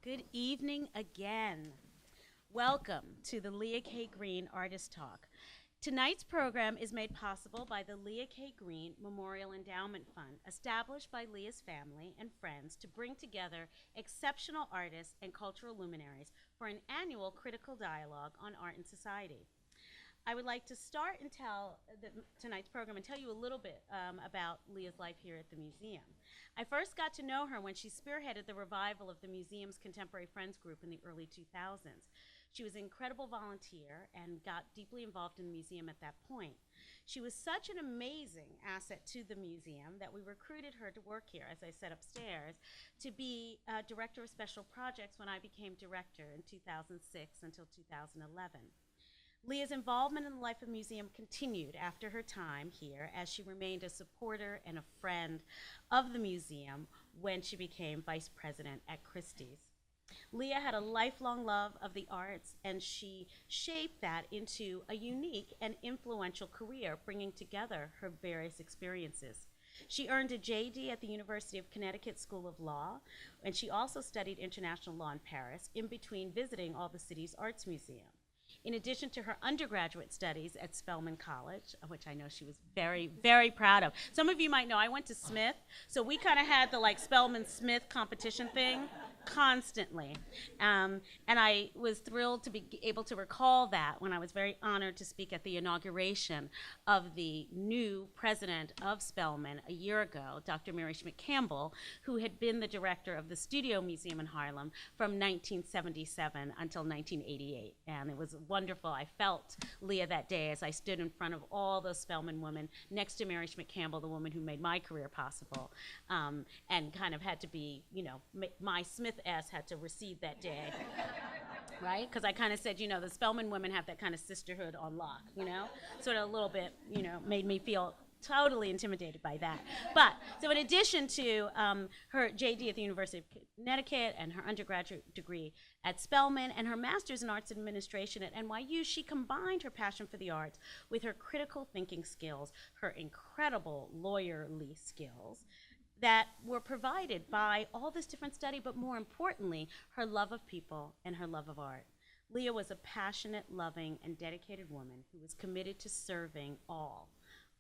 Good evening again. Welcome to the Lea K. Green Artist Talk. Tonight's program is made possible by the Lea K. Green Memorial Endowment Fund, established by Lea's family and friends to bring together exceptional artists and cultural luminaries for an annual critical dialogue on art and society. I would like to start and tell tonight's program and tell you a little bit about Lea's life here at the museum. I first got to know her when she spearheaded the revival of the museum's Contemporary Friends group in the early 2000s. She was an incredible volunteer and got deeply involved in the museum at that point. She was such an amazing asset to the museum that we recruited her to work here, as I said upstairs, to be director of special projects when I became director in 2006 until 2011. Lea's involvement in the life of the museum continued after her time here, as she remained a supporter and a friend of the museum when she became vice president at Christie's. Lea had a lifelong love of the arts, and she shaped that into a unique and influential career, bringing together her various experiences. She earned a JD at the University of Connecticut School of Law, and she also studied international law in Paris, in between visiting all the city's arts museums. In addition to her undergraduate studies at Spelman College, which I know she was very, very proud of. Some of you might know I went to Smith, so we kind of had the Spelman-Smith competition thing constantly. And I was thrilled to be able to recall that when I was very honored to speak at the inauguration of the new president of Spelman a year ago, Dr. Mary Schmidt-Campbell, who had been the director of the Studio Museum in Harlem from 1977 until 1988. And it was wonderful. I felt Lea that day as I stood in front of all those Spelman women next to Mary Schmidt-Campbell, the woman who made my career possible, and kind of had to be, my Smith S had to recede that day, right? Because I kind of said, the Spelman women have that kind of sisterhood on lock, sort of a little bit, made me feel totally intimidated by that. But, so in addition to her JD at the University of Connecticut and her undergraduate degree at Spelman and her master's in arts administration at NYU, she combined her passion for the arts with her critical thinking skills, her incredible lawyerly skills that were provided by all this different study, but more importantly, her love of people and her love of art. Lea was a passionate, loving, and dedicated woman who was committed to serving all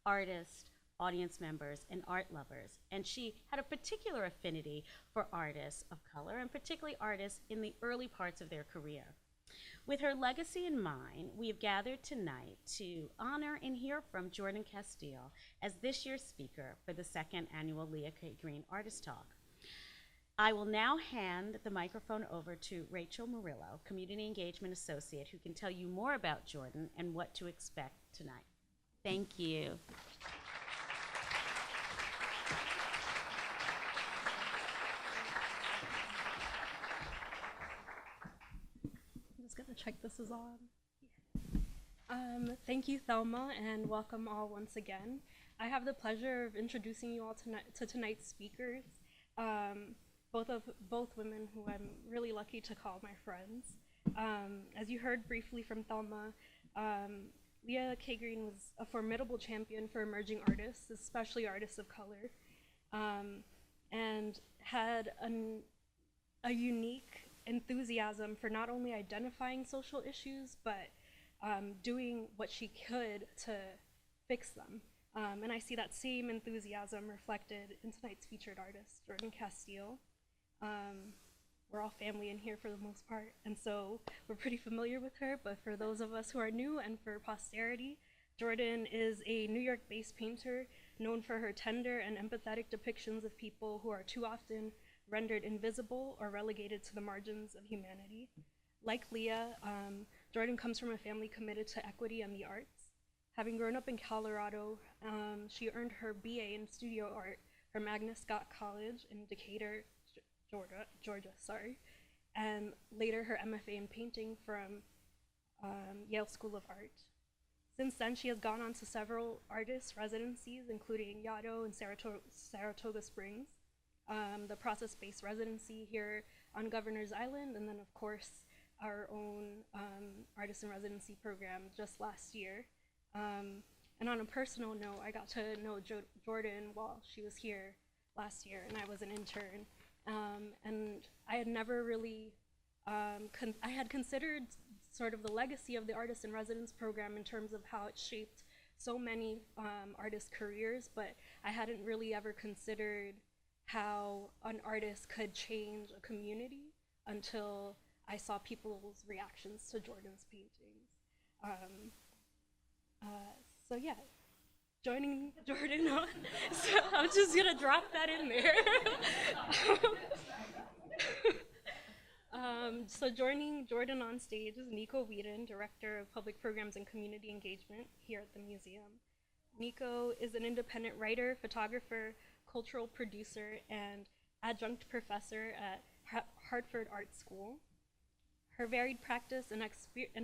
artists, audience members, and art lovers. And she had a particular affinity for artists of color, and particularly artists in the early parts of their career. With her legacy in mind, we have gathered tonight to honor and hear from Jordyn Castile as this year's speaker for the second annual Lea K. Green Artist Talk. I will now hand the microphone over to Rachel Murillo, Community Engagement Associate, who can tell you more about Jordyn and what to expect tonight. Thank you. Gonna check this is on. Thank you, Thelma, and welcome all once again. I have the pleasure of introducing you all to tonight's speakers, both women who I'm really lucky to call my friends. As you heard briefly from Thelma, Lea K. Green was a formidable champion for emerging artists, especially artists of color, and had a unique enthusiasm for not only identifying social issues, but doing what she could to fix them. And I see that same enthusiasm reflected in tonight's featured artist, Jordan Casteel. We're all family in here for the most part, and so we're pretty familiar with her, but for those of us who are new and for posterity, Jordyn is a New York-based painter known for her tender and empathetic depictions of people who are too often rendered invisible or relegated to the margins of humanity. Like Lea, Jordyn comes from a family committed to equity and the arts. Having grown up in Colorado, she earned her BA in studio art from Magna Scott College in Decatur, Georgia, and later her MFA in painting from Yale School of Art. Since then, she has gone on to several artist residencies, including Yaddo and Saratoga Springs, the process-based residency here on Governor's Island, and then of course our own artist in residency program just last year. And on a personal note, I got to know Jordyn while she was here last year, and I was an intern. And I had never really, I had considered sort of the legacy of the Artist in Residence program in terms of how it shaped so many artist careers, but I hadn't really ever considered how an artist could change a community until I saw people's reactions to Jordan's paintings. So yeah, joining Jordan on, so I'm just gonna drop that in there. So joining Jordan on stage is Nico Whedon, Director of Public Programs and Community Engagement here at the museum. Nico is an independent writer, photographer, cultural producer, and adjunct professor at Hartford Art School. Her varied practice and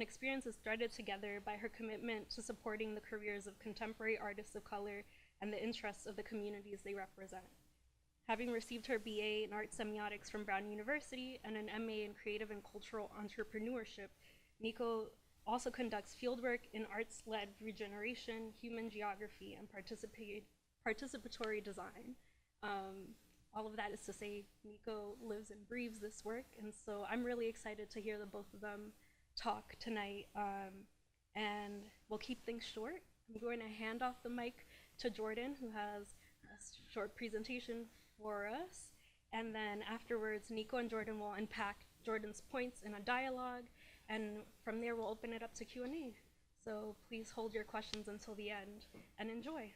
experience is threaded together by her commitment to supporting the careers of contemporary artists of color and the interests of the communities they represent. Having received her BA in Art Semiotics from Brown University and an MA in Creative and Cultural Entrepreneurship, Nico also conducts fieldwork in arts-led regeneration, human geography, and participatory design. All of that is to say, Nico lives and breathes this work, and so I'm really excited to hear the both of them talk tonight, and we'll keep things short. I'm going to hand off the mic to Jordan, who has a short presentation for us, and then afterwards, Nico and Jordan will unpack Jordan's points in a dialogue, and from there, we'll open it up to Q&A. So please hold your questions until the end, and enjoy.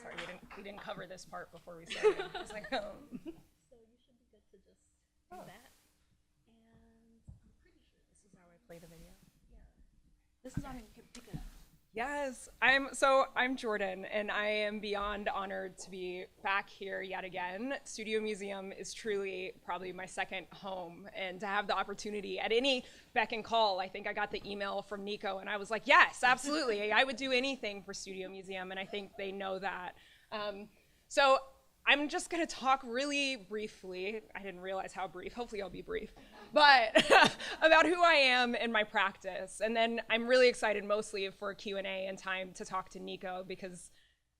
Sorry, we didn't cover this part before we started. I was like, So you should be good to just do that. And I'm pretty sure this is how I play the video. yeah. This is on, you can pick it up. Yes, I'm Jordan, and I am beyond honored to be back here yet again. Studio Museum is truly probably my second home, and to have the opportunity at any beck and call. I think I got the email from Nico, and I was like, yes, absolutely. I would do anything for Studio Museum, and I think they know that. So I'm just gonna talk really briefly. I didn't realize how brief, hopefully I'll be brief, but about who I am and my practice. And then I'm really excited mostly for Q&A and time to talk to Nico, because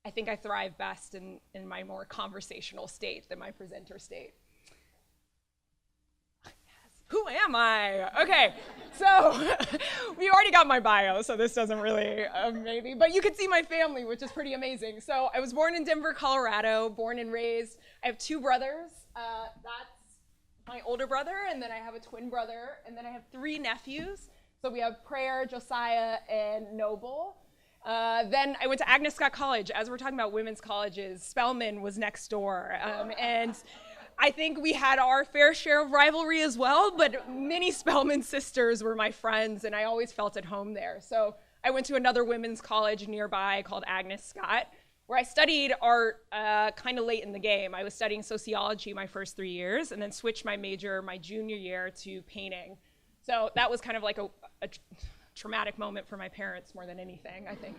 I think I thrive best in my more conversational state than my presenter state. Who am I? Okay, so we already got my bio, so this doesn't really maybe, but you can see my family, which is pretty amazing. So I was born in Denver, Colorado, born and raised. I have two brothers. That's my older brother, and then I have a twin brother, and then I have three nephews. So we have Prayer, Josiah, and Noble. Then I went to Agnes Scott College. As we're talking about women's colleges, Spelman was next door, and I think we had our fair share of rivalry as well, but many Spelman sisters were my friends, and I always felt at home there. So I went to another women's college nearby called Agnes Scott, where I studied art kind of late in the game. I was studying sociology my first 3 years, and then switched my major my junior year to painting. So that was kind of like a traumatic moment for my parents more than anything, I think.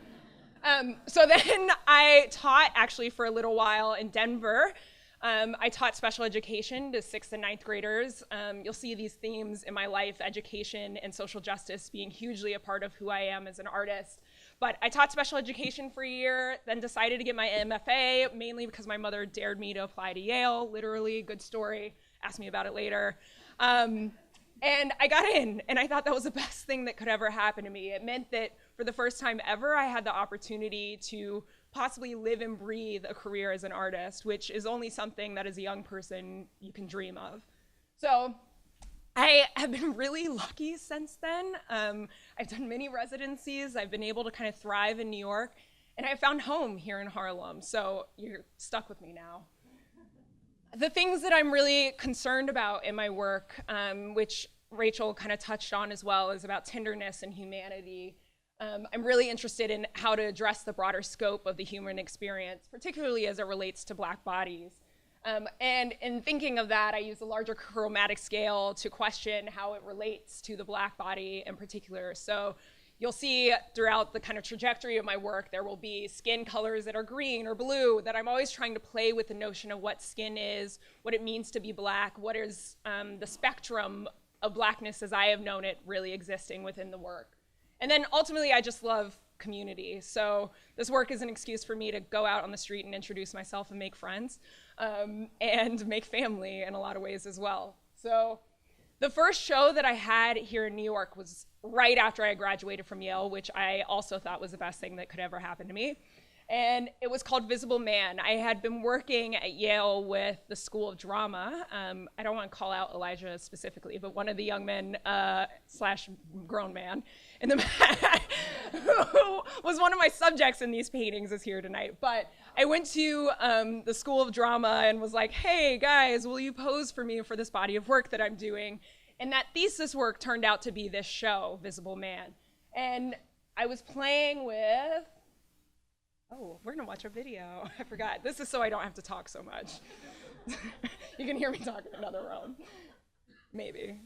So then I taught actually for a little while in Denver. I taught special education to 6th and 9th graders. You'll see these themes in my life, education and social justice being hugely a part of who I am as an artist. But I taught special education for a year, then decided to get my MFA, mainly because my mother dared me to apply to Yale, literally, good story, ask me about it later. And I got in, and I thought that was the best thing that could ever happen to me. It meant that for the first time ever, I had the opportunity to possibly live and breathe a career as an artist, which is only something that as a young person you can dream of. So I have been really lucky since then. I've done many residencies. I've been able to kind of thrive in New York, and I found home here in Harlem. So you're stuck with me now. The things that I'm really concerned about in my work, which Rachel kind of touched on as well, is about tenderness and humanity. I'm really interested in how to address the broader scope of the human experience, particularly as it relates to Black bodies. And in thinking of that, I use a larger chromatic scale to question how it relates to the Black body in particular. So you'll see throughout the kind of trajectory of my work, there will be skin colors that are green or blue, that I'm always trying to play with the notion of what skin is, what it means to be Black, what is the spectrum of Blackness as I have known it really existing within the work. And then ultimately, I just love community. So this work is an excuse for me to go out on the street and introduce myself and make friends, and make family in a lot of ways as well. So the first show that I had here in New York was right after I graduated from Yale, which I also thought was the best thing that could ever happen to me. And it was called Visible Man. I had been working at Yale with the School of Drama. I don't want to call out Elijah specifically, but one of the young men slash grown man in the who was one of my subjects in these paintings is here tonight. But I went to the School of Drama and was like, hey guys, will you pose for me for this body of work that I'm doing? And that thesis work turned out to be this show, Visible Man. And I was playing with, oh, we're gonna watch a video. I forgot. This is so I don't have to talk so much. You can hear me talk in another room. Maybe.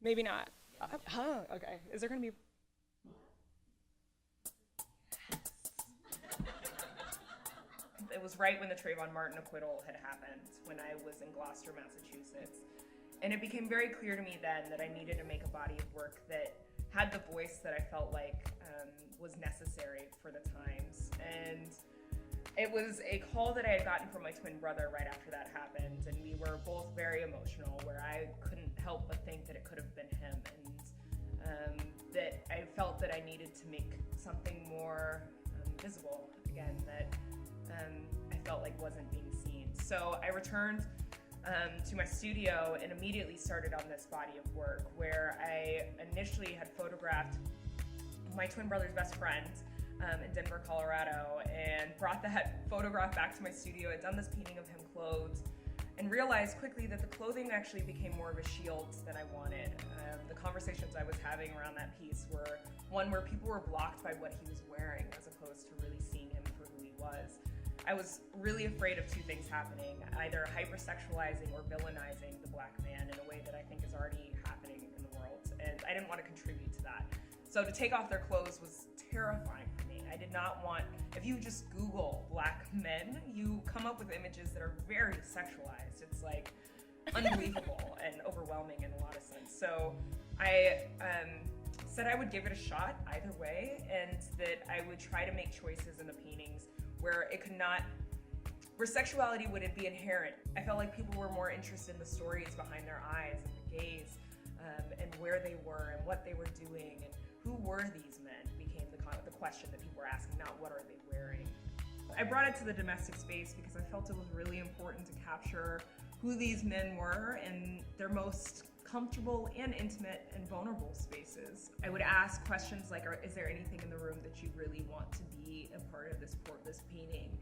Maybe not. Okay. Is there gonna be? It was right when the Trayvon Martin acquittal had happened, when I was in Gloucester, Massachusetts. And it became very clear to me then that I needed to make a body of work that had the voice that I felt like was necessary for the times. And it was a call that I had gotten from my twin brother right after that happened, and we were both very emotional, where I couldn't help but think that it could have been him, and that I felt that I needed to make something more visible again, that I felt like wasn't being seen. So I returned to my studio and immediately started on this body of work, where I initially had photographed my twin brother's best friend in Denver, Colorado, and brought that photograph back to my studio. I'd done this painting of him clothed, and realized quickly that the clothing actually became more of a shield than I wanted. The conversations I was having around that piece were one where people were blocked by what he was wearing as opposed to really seeing him for who he was. I was really afraid of two things happening, either hypersexualizing or villainizing the black man in a way that I think is already happening in the world, and I didn't want to contribute to that. So to take off their clothes was terrifying for me. I did not want, if you just Google black men, you come up with images that are very sexualized. It's like unbelievable and overwhelming in a lot of sense. So I said I would give it a shot either way, and that I would try to make choices in the paintings where it could not, where sexuality wouldn't be inherent. I felt like people were more interested in the stories behind their eyes and the gaze, and where they were and what they were doing and who were these men became the question that people were asking, not what are they wearing. I brought it to the domestic space because I felt it was really important to capture who these men were in their most comfortable and intimate and vulnerable spaces. I would ask questions like, is there anything in the room that you really want to be a part of this painting?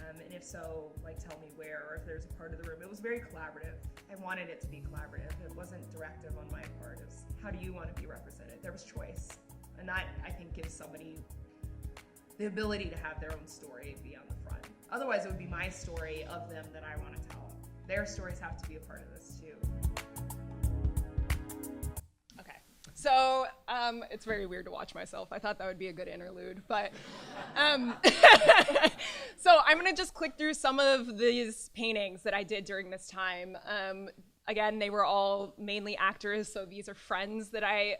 And if so, like, tell me where, or if there's a part of the room. It was very collaborative. I wanted it to be collaborative. It wasn't directive on my part. It was, how do you want to be represented? There was choice. And that, I think, gives somebody the ability to have their own story be on the front. Otherwise, it would be my story of them that I want to tell. Their stories have to be a part of this, too. So it's very weird to watch myself. I thought that would be a good interlude, but so I'm gonna just click through some of these paintings that I did during this time. Again, they were all mainly actors, so these are friends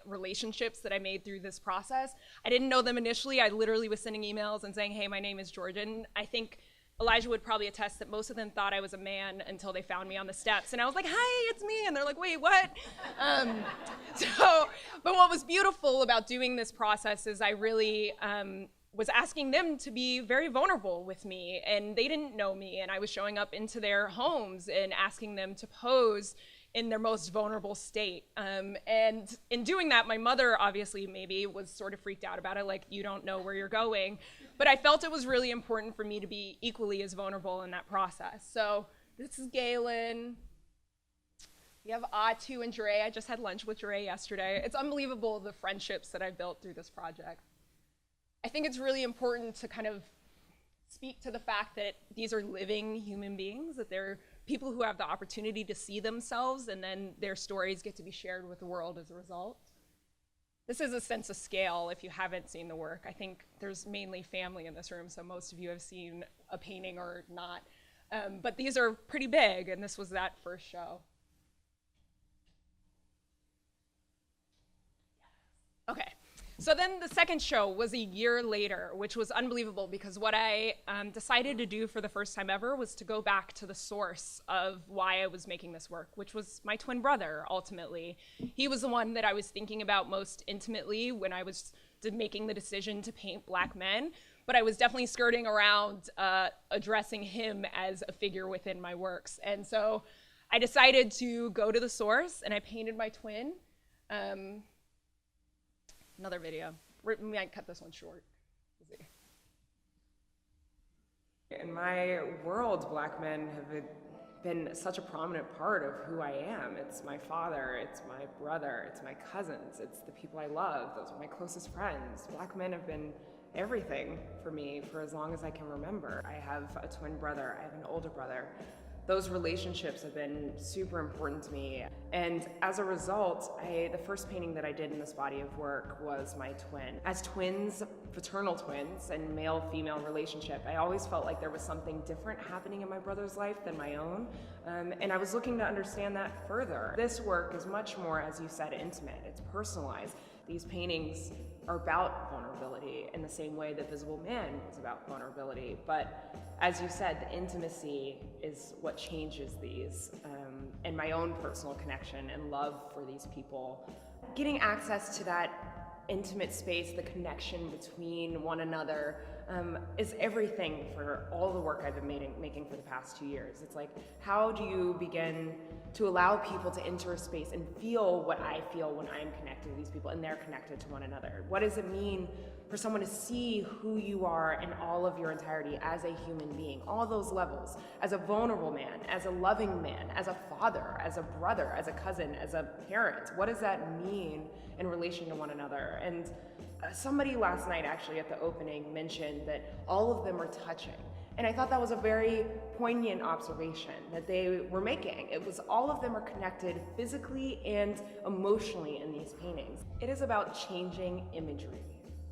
relationships that I made through this process. I didn't know them initially. I literally was sending emails and saying, hey, my name is Jordyn. I think Elijah would probably attest that most of them thought I was a man until they found me on the steps. And I was like, hi, it's me. And they're like, wait, what? But what was beautiful about doing this process is I really was asking them to be very vulnerable with me. And they didn't know me. And I was showing up into their homes and asking them to pose in their most vulnerable state. And in doing that, my mother obviously maybe was sort of freaked out about it, like, you don't know where you're going. But I felt it was really important for me to be equally as vulnerable in that process. So this is Galen. We have Atu and Dre. I just had lunch with Dre yesterday. It's unbelievable the friendships that I've built through this project. I think it's really important to kind of speak to the fact that these are living human beings, that they're people who have the opportunity to see themselves, and then their stories get to be shared with the world as a result. This is a sense of scale if you haven't seen the work. I think there's mainly family in this room, so most of you have seen a painting or not. But these are pretty big, and this was that first show. Okay, So then the second show was a year later, which was unbelievable because what I decided to do for the first time ever was to go back to the source of why I was making this work, which was my twin brother, ultimately. He was the one that I was thinking about most intimately when I was making the decision to paint Black men, but I was definitely skirting around addressing him as a figure within my works. And so I decided to go to the source, and I painted my twin. Another video. We might cut this one short. In my world, Black men have been such a prominent part of who I am. It's my father, it's my brother, it's my cousins, it's the people I love, those are my closest friends. Black men have been everything for me for as long as I can remember. I have a twin brother, I have an older brother. Those relationships have been super important to me. And as a result, the first painting that I did in this body of work was my twin. As twins, fraternal twins, and male-female relationship, I always felt like there was something different happening in my brother's life than my own. And I was looking to understand that further. This work is much more, as you said, intimate. It's personalized. These paintings are about vulnerability in the same way that Visible Man is about vulnerability. But as you said, the intimacy is what changes these, and my own personal connection and love for these people. Getting access to that intimate space, the connection between one another, is everything for all the work I've been making for the past 2 years. It's like, how do you begin to allow people to enter a space and feel what I feel when I'm connected to these people and they're connected to one another? What does it mean for someone to see who you are in all of your entirety as a human being, all those levels, as a vulnerable man, as a loving man, as a father, as a brother, as a cousin, as a parent? What does that mean in relation to one another? And somebody last night actually at the opening mentioned that all of them are touching. And I thought that was a very poignant observation that they were making. It was all of them are connected physically and emotionally in these paintings. It is about changing imagery.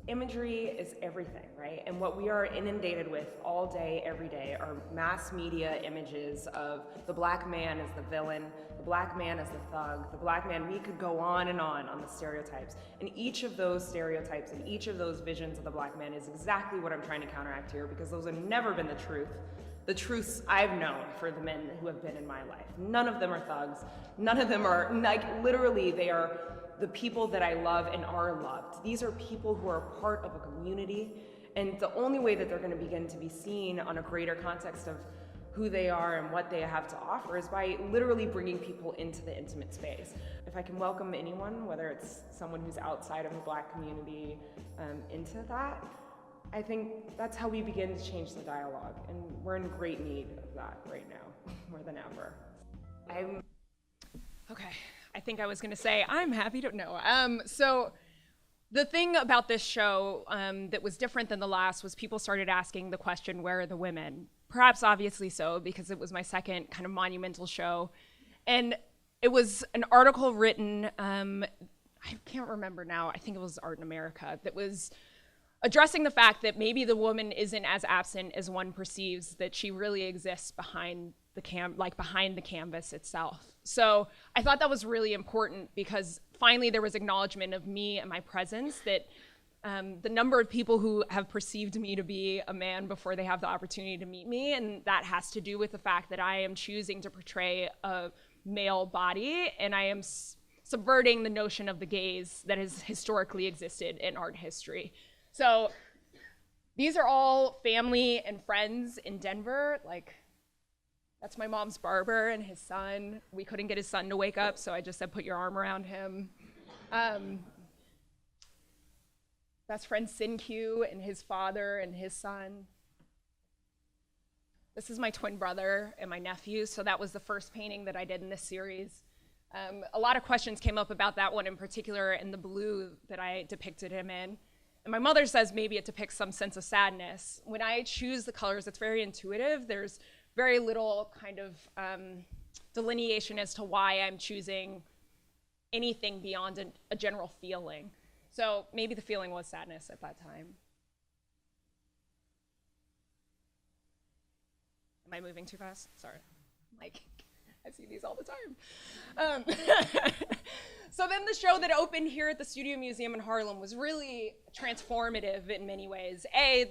Imagery is everything, right? And what we are inundated with all day, every day, are mass media images of the Black man as the villain, the Black man as the thug, the Black man. We could go on the stereotypes. And each of those stereotypes and each of those visions of the Black man is exactly what I'm trying to counteract here, because those have never been the truths I've known for the men who have been in my life. None of them are thugs. None of them are, like, literally, they are the people that I love and are loved. These are people who are part of a community, and the only way that they're going to begin to be seen on a greater context of who they are and what they have to offer is by literally bringing people into the intimate space. If I can welcome anyone, whether it's someone who's outside of the Black community, into that, I think that's how we begin to change the dialogue, and we're in great need of that right now, more than ever. Okay. I think I was going to say, I'm happy to know. So the thing about this show that was different than the last was people started asking the question, where are the women? Perhaps obviously so, because it was my second kind of monumental show. And it was an article written, I can't remember now, I think it was Art in America, that was addressing the fact that maybe the woman isn't as absent as one perceives, that she really exists behind the canvas itself. So I thought that was really important because finally there was acknowledgement of me and my presence, that the number of people who have perceived me to be a man before they have the opportunity to meet me, and that has to do with the fact that I am choosing to portray a male body, and I am subverting the notion of the gaze that has historically existed in art history. So these are all family and friends in Denver. Like, that's my mom's barber and his son. We couldn't get his son to wake up, so I just said, put your arm around him. Best friend Sin-Q and his father and his son. This is my twin brother and my nephew, so that was the first painting that I did in this series. A lot of questions came up about that one in particular and the blue that I depicted him in. And my mother says maybe it depicts some sense of sadness. When I choose the colors, it's very intuitive. There's very little kind of delineation as to why I'm choosing anything beyond a general feeling. So maybe the feeling was sadness at that time. Am I moving too fast? Sorry. Like, I see these all the time. So then the show that opened here at the Studio Museum in Harlem was really transformative in many ways.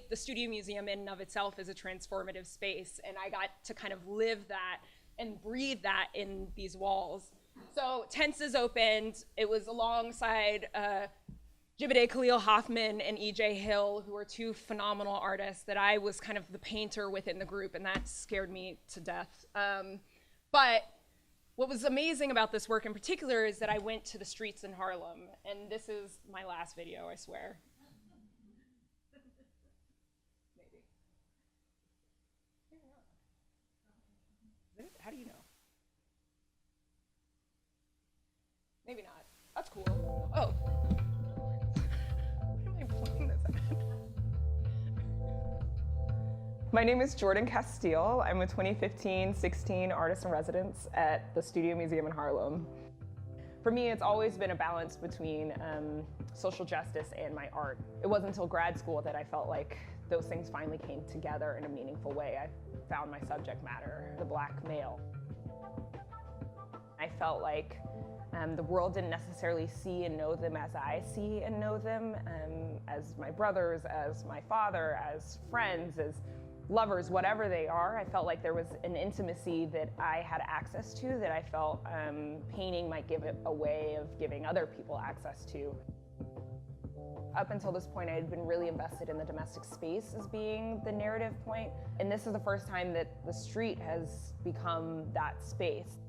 The Studio Museum in and of itself is a transformative space, and I got to kind of live that and breathe that in these walls. So Tenses opened. It was alongside Jibede Khalil Hoffman and E.J. Hill, who are two phenomenal artists that I was kind of the painter within the group, and that scared me to death. But what was amazing about this work in particular is that I went to the streets in Harlem, and this is my last video, I swear. Maybe. Is it? How do you know? Maybe not. That's cool. Oh. Why am I pointing this at? My name is Jordan Casteel. I'm a 2015-16 artist in residence at the Studio Museum in Harlem. For me, it's always been a balance between social justice and my art. It wasn't until grad school that I felt like those things finally came together in a meaningful way. I found my subject matter, the Black male. I felt like the world didn't necessarily see and know them as I see and know them, as my brothers, as my father, as friends, as lovers, whatever they are. I felt like there was an intimacy that I had access to that I felt painting might give it a way of giving other people access to. Up until this point, I had been really invested in the domestic space as being the narrative point, and this is the first time that the street has become that space.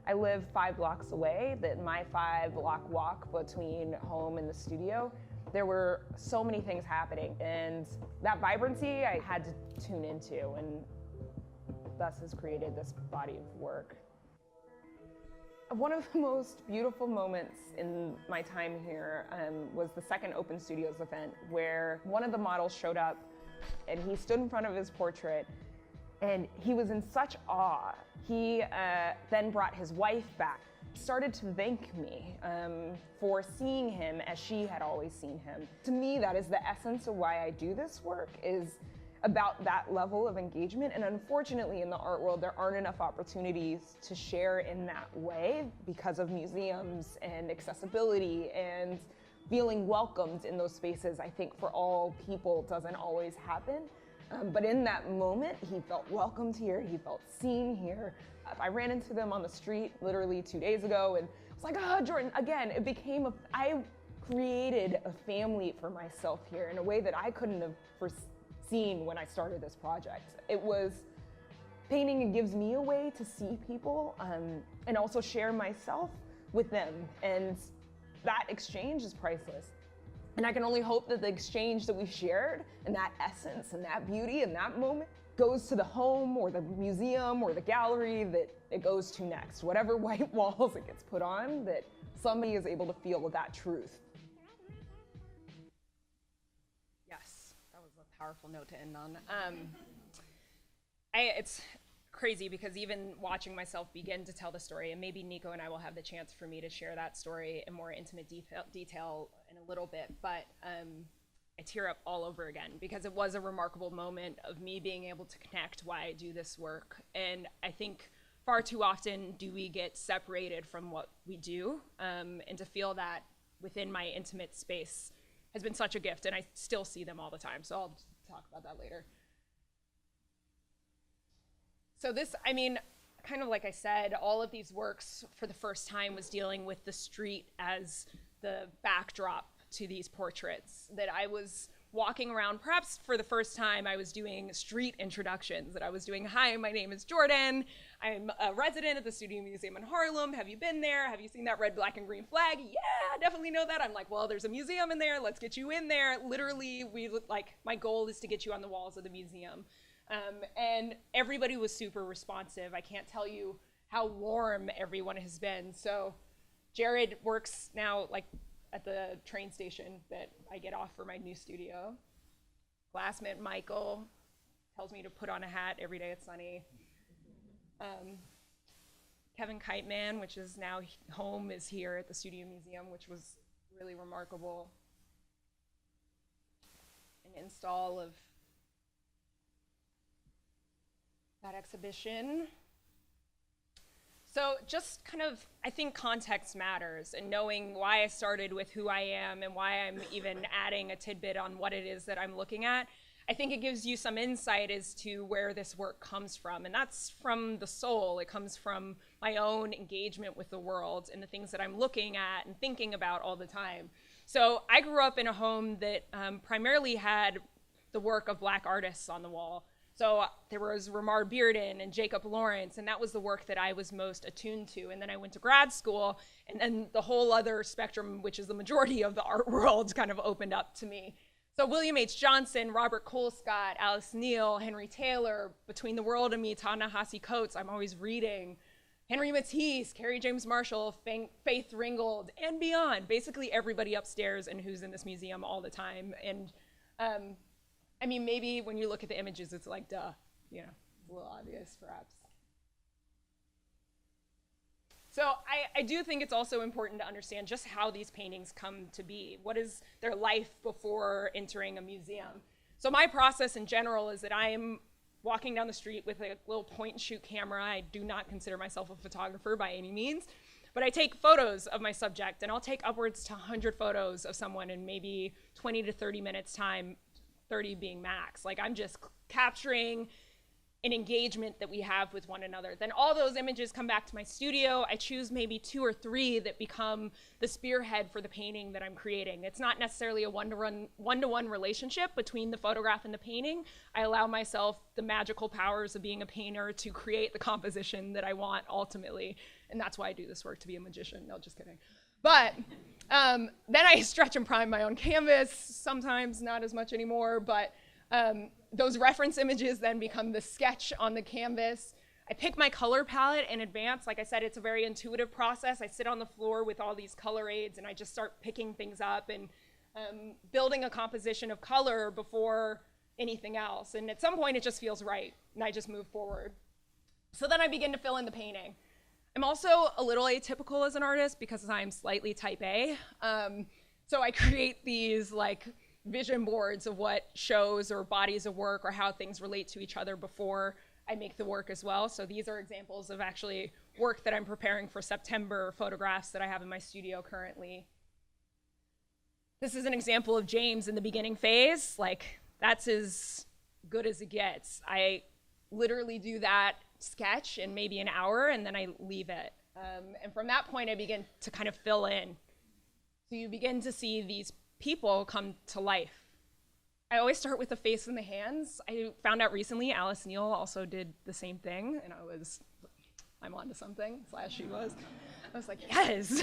I live 5 blocks away, that my 5-block walk between home and the studio, there were so many things happening, and that vibrancy I had to tune into, and thus has created this body of work. One of the most beautiful moments in my time here was the second Open Studios event, where one of the models showed up and he stood in front of his portrait and he was in such awe. He then brought his wife back, started to thank me for seeing him as she had always seen him. To me, that is the essence of why I do this work, is about that level of engagement. And unfortunately, in the art world, there aren't enough opportunities to share in that way because of museums and accessibility and feeling welcomed in those spaces. I think for all people doesn't always happen. But in that moment, he felt welcomed here, he felt seen here. I ran into them on the street literally 2 days ago and I was like, oh, Jordan, again, it became I created a family for myself here in a way that I couldn't have foreseen when I started this project. It was painting, it gives me a way to see people and also share myself with them. And that exchange is priceless. And I can only hope that the exchange that we shared and that essence and that beauty and that moment goes to the home or the museum or the gallery that it goes to next. Whatever white walls it gets put on, that somebody is able to feel that truth. Yes, that was a powerful note to end on. It's crazy because even watching myself begin to tell the story, and maybe Nico and I will have the chance for me to share that story in more intimate detail in a little bit, but I tear up all over again because it was a remarkable moment of me being able to connect why I do this work. And I think far too often do we get separated from what we do, and to feel that within my intimate space has been such a gift, and I still see them all the time, so I'll talk about that later. So this, I mean, kind of like I said, all of these works for the first time was dealing with the street as the backdrop to these portraits, that I was walking around, perhaps for the first time, I was doing street introductions, that I was doing, hi, my name is Jordan, I'm a resident at the Studio Museum in Harlem, have you been there? Have you seen that red, black, and green flag? Yeah, definitely know that. I'm like, well, there's a museum in there, let's get you in there. Literally, my goal is to get you on the walls of the museum. And everybody was super responsive. I can't tell you how warm everyone has been. So Jared works now at the train station that I get off for my new studio. Glassmate Michael tells me to put on a hat every day it's sunny. Kevin Kiteman, which is now home, is here at the Studio Museum, which was really remarkable. An install of that exhibition. So just kind of, I think context matters, and knowing why I started with who I am and why I'm even adding a tidbit on what it is that I'm looking at. I think it gives you some insight as to where this work comes from, and that's from the soul. It comes from my own engagement with the world and the things that I'm looking at and thinking about all the time. So I grew up in a home that primarily had the work of Black artists on the wall. So there was Ramar Bearden and Jacob Lawrence, and that was the work that I was most attuned to. And then I went to grad school, and then the whole other spectrum, which is the majority of the art world, kind of opened up to me. So William H. Johnson, Robert Colescott, Alice Neal, Henry Taylor, Between the World and Me, Ta-Nehisi Coates, I'm always reading. Henry Matisse, Carrie James Marshall, Faith Ringgold, and beyond. Basically everybody upstairs and who's in this museum all the time. And I mean, maybe when you look at the images, it's like, duh, you know, it's a little obvious perhaps. So I do think it's also important to understand just how these paintings come to be. What is their life before entering a museum? So my process in general is that I am walking down the street with a little point and shoot camera. I do not consider myself a photographer by any means, but I take photos of my subject, and I'll take upwards to 100 photos of someone in maybe 20 to 30 minutes time, 30 being max. Like, I'm just capturing an engagement that we have with one another. Then all those images come back to my studio. I choose maybe 2 or 3 that become the spearhead for the painting that I'm creating. It's not necessarily a one-to-one relationship between the photograph and the painting. I allow myself the magical powers of being a painter to create the composition that I want ultimately. And that's why I do this work, to be a magician. No, just kidding. But then I stretch and prime my own canvas, sometimes not as much anymore, but those reference images then become the sketch on the canvas. I pick my color palette in advance. Like I said, it's a very intuitive process. I sit on the floor with all these color aids, and I just start picking things up and building a composition of color before anything else. And at some point, it just feels right, and I just move forward. So then I begin to fill in the painting. I'm also a little atypical as an artist because I'm slightly type A. So I create these like vision boards of what shows or bodies of work or how things relate to each other before I make the work as well. So these are examples of actually work that I'm preparing for September, photographs that I have in my studio currently. This is an example of James in the beginning phase. Like, that's as good as it gets. I literally do that sketch in maybe an hour, and then I leave it. And from that point, I begin to kind of fill in. So you begin to see these people come to life. I always start with the face and the hands. I found out recently Alice Neal also did the same thing, and I'm onto something, / she was. I was like, yes.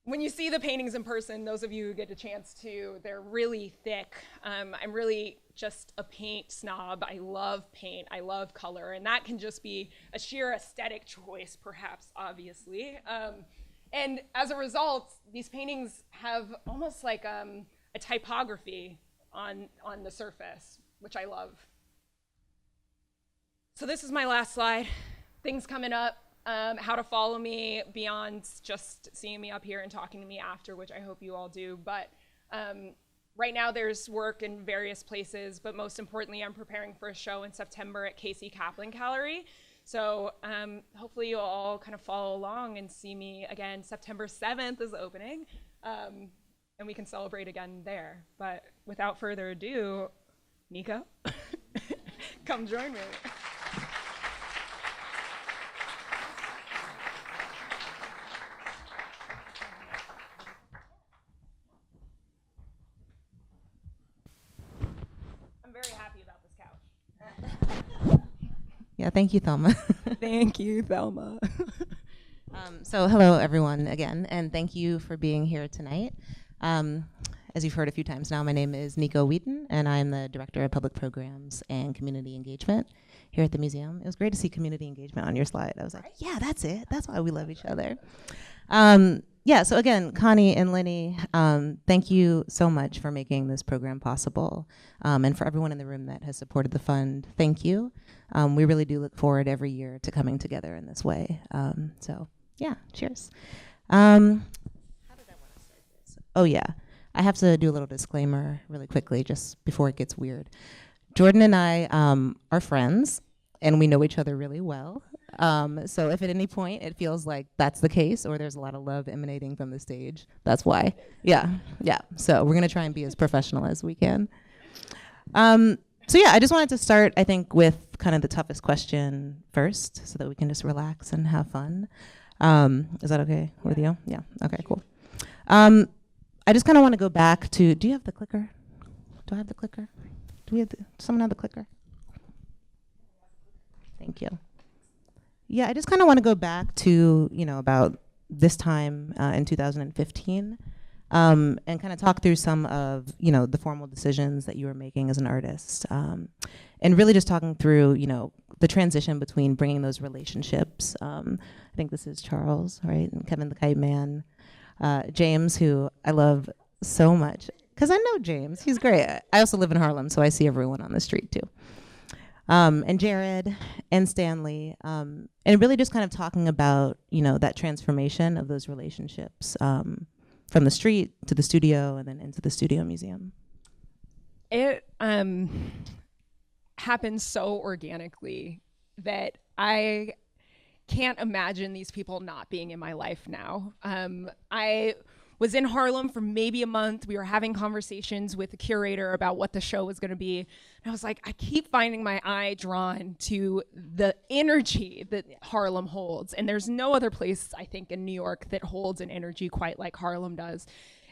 When you see the paintings in person, those of you who get a chance to, they're really thick. I'm really just a paint snob. I love paint, I love color, and that can just be a sheer aesthetic choice, perhaps, obviously. And as a result, these paintings have almost like a typography on the surface, which I love. So this is my last slide. Things coming up, how to follow me beyond just seeing me up here and talking to me after, which I hope you all do. But right now there's work in various places, but most importantly, I'm preparing for a show in September at Casey Kaplan Gallery. So hopefully you'll all kind of follow along and see me again. September 7th is the opening, and we can celebrate again there. But without further ado, Nico, come join me. I'm very happy about this couch. Yeah, thank you, Thelma. Thank you, Thelma. So hello, everyone, again, and thank you for being here tonight. As you've heard a few times now, my name is Nico Whedon, and I'm the Director of Public Programs and Community Engagement here at the museum. It was great to see community engagement on your slide. I was like, yeah, that's it. That's why we love each other. Yeah, so again, Connie and Lenny, thank you so much for making this program possible. And for everyone in the room that has supported the fund, thank you. We really do look forward every year to coming together in this way. So yeah, cheers. How did I want to start this? Oh yeah, I have to do a little disclaimer really quickly just before it gets weird. Jordan and I are friends, and we know each other really well. So if at any point it feels like that's the case or there's a lot of love emanating from the stage, that's why. Yeah. So we're going to try and be as professional as we can. So yeah, I just wanted to start, I think, with kind of the toughest question first so that we can just relax and have fun. Is that okay with you? Yeah. Okay, cool. I just kind of want to go back to, do you have the clicker? Do I have the clicker? Does someone have the clicker? Thank you. Yeah, I just kind of want to go back to, about this time in 2015 and kind of talk through some of, the formal decisions that you were making as an artist. And really just talking through, the transition between bringing those relationships. I think this is Charles, right? And Kevin the Kiteman. James, who I love so much, because I know James. He's great. I also live in Harlem, so I see everyone on the street, too. And Jared and Stanley, and really just kind of talking about, that transformation of those relationships from the street to the studio and then into the studio museum. It happened so organically that I can't imagine these people not being in my life now. I was in Harlem for maybe a month. We were having conversations with the curator about what the show was going to be. And I was like, I keep finding my eye drawn to the energy that Harlem holds. And there's no other place, I think, in New York that holds an energy quite like Harlem does.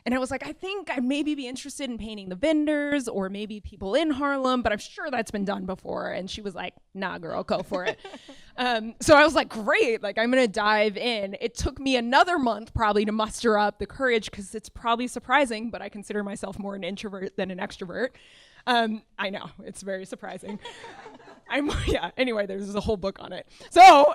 And I was like, I think I'd maybe be interested in painting the vendors or maybe people in Harlem, but I'm sure that's been done before. And she was like, nah, girl, go for it. So I was like, great, like I'm gonna dive in. It took me another month probably to muster up the courage because it's probably surprising, but I consider myself more an introvert than an extrovert. I know, it's very surprising. Anyway, there's a whole book on it. So,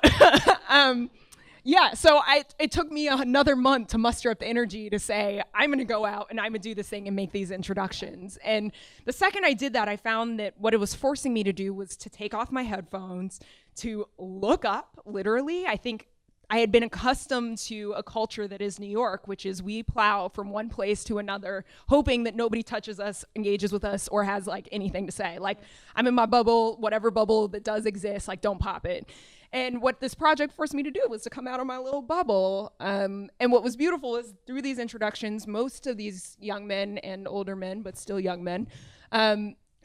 so it took me another month to muster up the energy to say, I'm gonna go out and I'm gonna do this thing and make these introductions. And the second I did that, I found that what it was forcing me to do was to take off my headphones, to look up, literally. I think I had been accustomed to a culture that is New York, which is we plow from one place to another, hoping that nobody touches us, engages with us, or has like anything to say. Like, I'm in my bubble, whatever bubble that does exist, like don't pop it. And what this project forced me to do was to come out of my little bubble. And what was beautiful is through these introductions, most of these young men and older men, but still young men,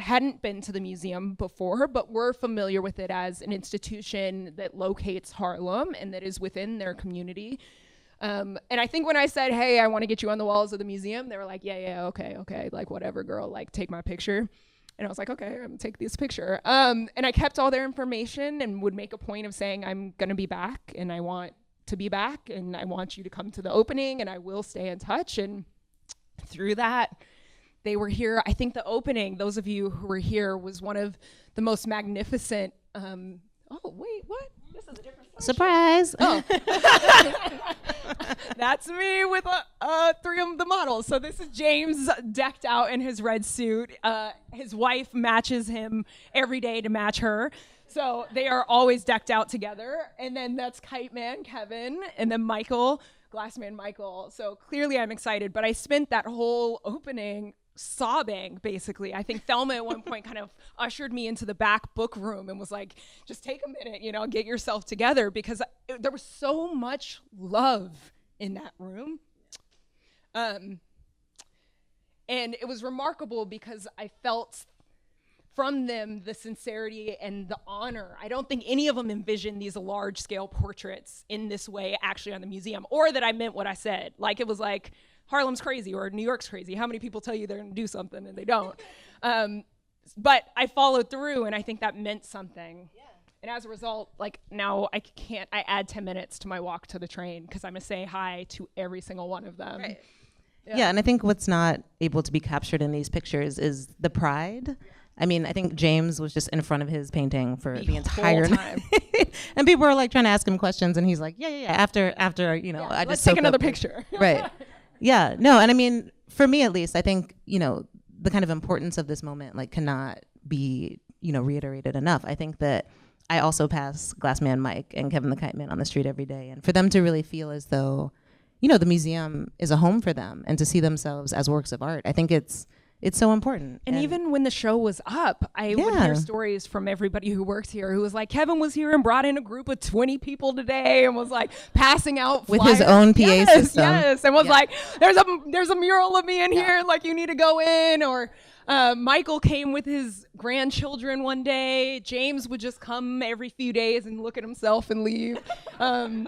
hadn't been to the museum before, but were familiar with it as an institution that locates Harlem and that is within their community. And I think when I said, hey, I want to get you on the walls of the museum, they were like, yeah, okay, like whatever, girl, like take my picture. And I was like, okay, I'm gonna take this picture. And I kept all their information and would make a point of saying, I'm gonna be back and I want to be back and I want you to come to the opening and I will stay in touch. And through that, they were here. I think the opening, those of you who were here, was one of the most magnificent, oh, wait, what? This is a different slideshow. Surprise! Oh. That's me with three of the models. So this is James decked out in his red suit. His wife matches him every day to match her. So they are always decked out together. And then that's Kiteman, Kevin, and then Michael, Glassman Michael. So clearly I'm excited, but I spent that whole opening sobbing, basically. I think Thelma at one point kind of ushered me into the back book room and was like, just take a minute, get yourself together, because there was so much love in that room. And it was remarkable because I felt from them the sincerity and the honor. I don't think any of them envisioned these large scale portraits in this way actually on the museum, or that I meant what I said. Like, it was like, Harlem's crazy or New York's crazy. How many people tell you they're gonna do something and they don't? But I followed through, and I think that meant something. Yeah. And as a result, like now I add 10 minutes to my walk to the train because I'm gonna say hi to every single one of them. Right. Yeah, and I think what's not able to be captured in these pictures is the pride. I mean, I think James was just in front of his painting for the entire time. And people were like trying to ask him questions, and he's like, yeah. After I let's just take another picture. Right. Yeah, no, and I mean, for me at least, I think, the kind of importance of this moment, like, cannot be, reiterated enough. I think that I also pass Glassman Mike and Kevin the Kiteman on the street every day, and for them to really feel as though, the museum is a home for them and to see themselves as works of art, I think it's it's so important. And even when the show was up, I would hear stories from everybody who works here who was like, Kevin was here and brought in a group of 20 people today and was like passing out with flyers. his own PA system. Yes, and was like, there's a mural of me in here, like you need to go in. Or Michael came with his grandchildren one day. James would just come every few days and look at himself and leave. I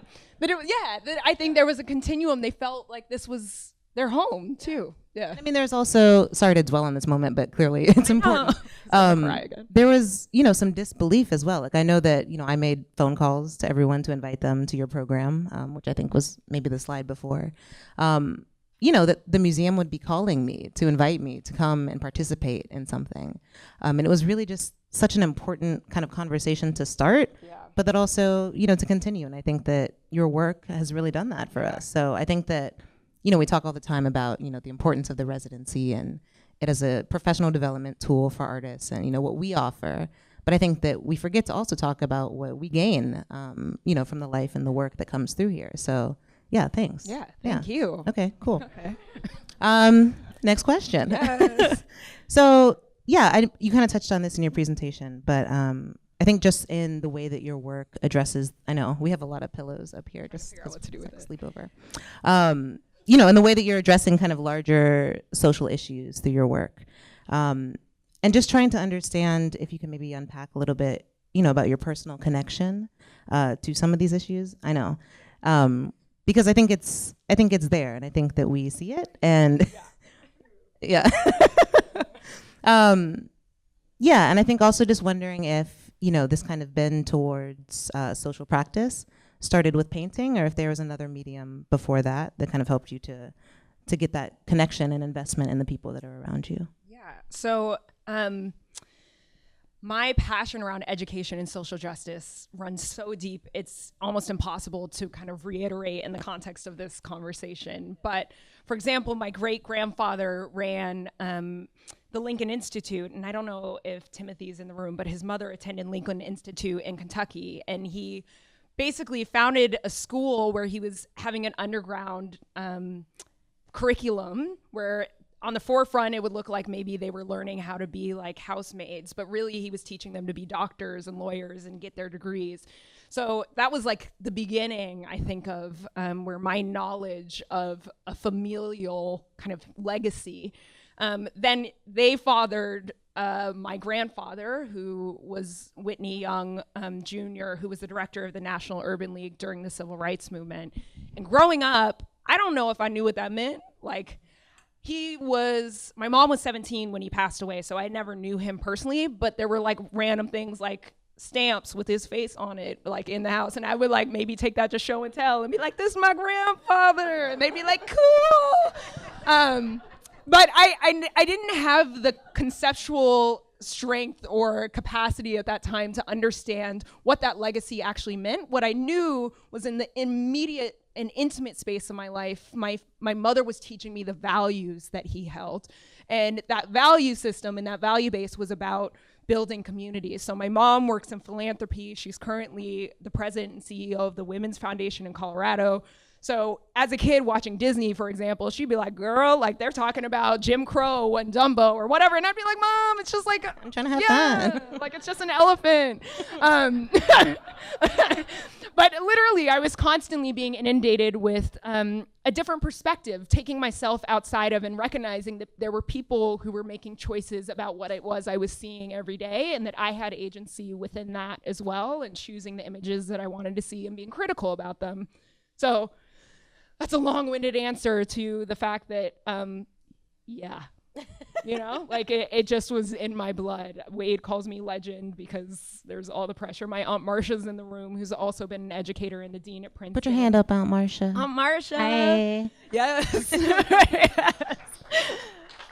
think there was a continuum. They felt like this was their home too. Yeah. I mean, there's also, sorry to dwell on this moment, but clearly it's important. There was, some disbelief as well. Like I know that, I made phone calls to everyone to invite them to your program, which I think was maybe the slide before. That the museum would be calling me to invite me to come and participate in something. And it was really just such an important kind of conversation to start, but that also, to continue. And I think that your work has really done that for us. So I think that, we talk all the time about, the importance of the residency and it as a professional development tool for artists and, what we offer. But I think that we forget to also talk about what we gain, from the life and the work that comes through here. So, yeah, thanks. Yeah, thank you. Okay, cool. Okay. Next question. Yes. So, you kind of touched on this in your presentation, but I think just in the way that your work addresses, I know we have a lot of pillows up here, just figure out what to do with it. Sleepover. In the way that you're addressing kind of larger social issues through your work. And just trying to understand if you can maybe unpack a little bit, about your personal connection to some of these issues. I know. Because I think it's there and I think that we see it and yeah. And I think also just wondering if, this kind of bend towards social practice started with painting or if there was another medium before that kind of helped you to get that connection and investment in the people that are around you. Yeah. So my passion around education and social justice runs so deep, it's almost impossible to kind of reiterate in the context of this conversation. But for example, my great-grandfather ran the Lincoln Institute, and I don't know if Timothy's in the room, but his mother attended Lincoln Institute in Kentucky, and he basically founded a school where he was having an underground curriculum where on the forefront, it would look like maybe they were learning how to be like housemaids, but really he was teaching them to be doctors and lawyers and get their degrees. So that was like the beginning, I think, of where my knowledge of a familial kind of legacy. Then they fathered my grandfather, who was Whitney Young Jr., who was the director of the National Urban League during the Civil Rights Movement. And growing up, I don't know if I knew what that meant. Like, my mom was 17 when he passed away, so I never knew him personally, but there were like random things like stamps with his face on it, like in the house. And I would like maybe take that to show and tell and be like, this is my grandfather. And they'd be like, cool. But I didn't have the conceptual strength or capacity at that time to understand what that legacy actually meant. What I knew was in the immediate and intimate space of my life, my mother was teaching me the values that he held. And that value system and that value base was about building communities. So my mom works in philanthropy. She's currently the president and CEO of the Women's Foundation in Colorado. So as a kid watching Disney, for example, she'd be like, girl, like they're talking about Jim Crow and Dumbo or whatever. And I'd be like, Mom, it's just like, I'm trying to have fun. Like it's just an elephant. But literally, I was constantly being inundated with a different perspective, taking myself outside of and recognizing that there were people who were making choices about what it was I was seeing every day, and that I had agency within that as well, and choosing the images that I wanted to see and being critical about them. So that's a long-winded answer to the fact that, like it just was in my blood. Wade calls me legend because there's all the pressure. My Aunt Marcia's in the room, who's also been an educator and the dean at Princeton. Put your hand up, Aunt Marcia. Aunt Marcia. Hi. Yes. Yes.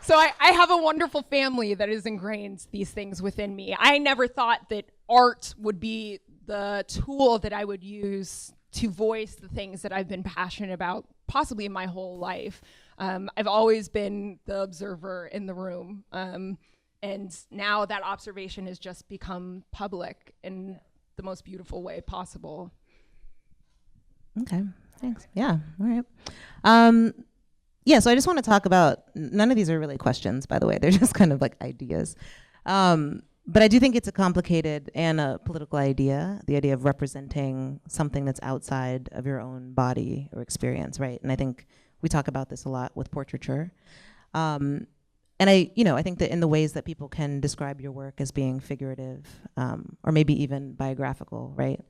So I have a wonderful family that has ingrained these things within me. I never thought that art would be the tool that I would use to voice the things that I've been passionate about, possibly my whole life. I've always been the observer in the room. And now that observation has just become public in the most beautiful way possible. Okay, thanks. Yeah, all right. yeah, so I just want to talk about, none of these are really questions, by the way. They're just kind of like ideas. But I do think it's a complicated and a political idea, the idea of representing something that's outside of your own body or experience, right? And I think we talk about this a lot with portraiture. And I think that in the ways that people can describe your work as being figurative, or maybe even biographical, right?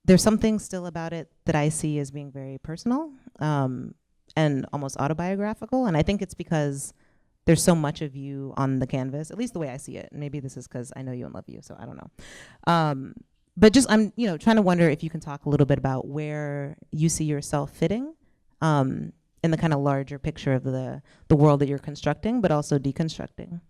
There's something still about it that I see as being very personal, and almost autobiographical. And I think it's because there's so much of you on the canvas, at least the way I see it. Maybe this is because I know you and love you, so I don't know. But just I'm trying to wonder if you can talk a little bit about where you see yourself fitting in the kind of larger picture of the world that you're constructing, but also deconstructing.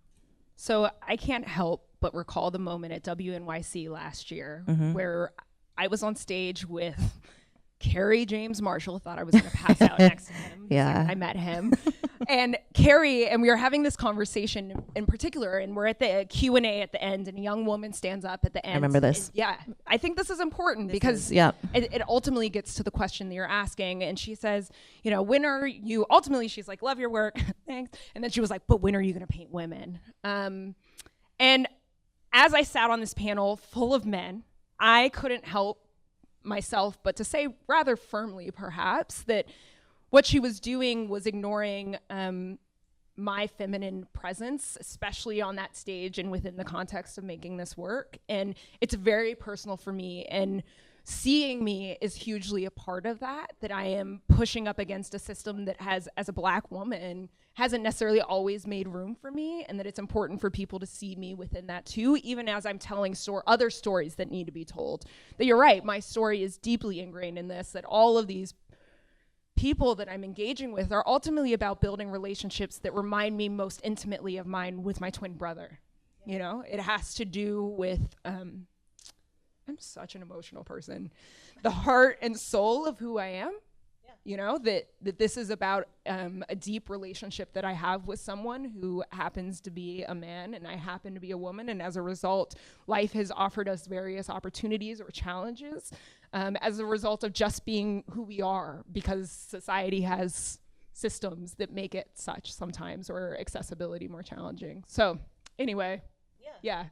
So I can't help but recall the moment at WNYC last year where I was on stage with Carrie James Marshall, thought I was going to pass out next to him. Yeah. I met him. And Carrie, and we were having this conversation in particular, and we're at the Q&A at the end, and a young woman stands up at the end. I remember this. Yeah. I think this is important because it ultimately gets to the question that you're asking. And she says, when are you, ultimately she's like, love your work, thanks. And then she was like, but when are you going to paint women? And as I sat on this panel full of men, I couldn't help myself but to say rather firmly perhaps that what she was doing was ignoring my feminine presence, especially on that stage and within the context of making this work. And it's very personal for me, and seeing me is hugely a part of that I am pushing up against a system that has, as a Black woman, hasn't necessarily always made room for me, and that it's important for people to see me within that too, even as I'm telling other stories that need to be told. That you're right, my story is deeply ingrained in this, that all of these people that I'm engaging with are ultimately about building relationships that remind me most intimately of mine with my twin brother. It has to do with, I'm such an emotional person, the heart and soul of who I am. That this is about a deep relationship that I have with someone who happens to be a man and I happen to be a woman. And as a result, life has offered us various opportunities or challenges as a result of just being who we are, because society has systems that make it such sometimes, or accessibility more challenging. So anyway, yeah.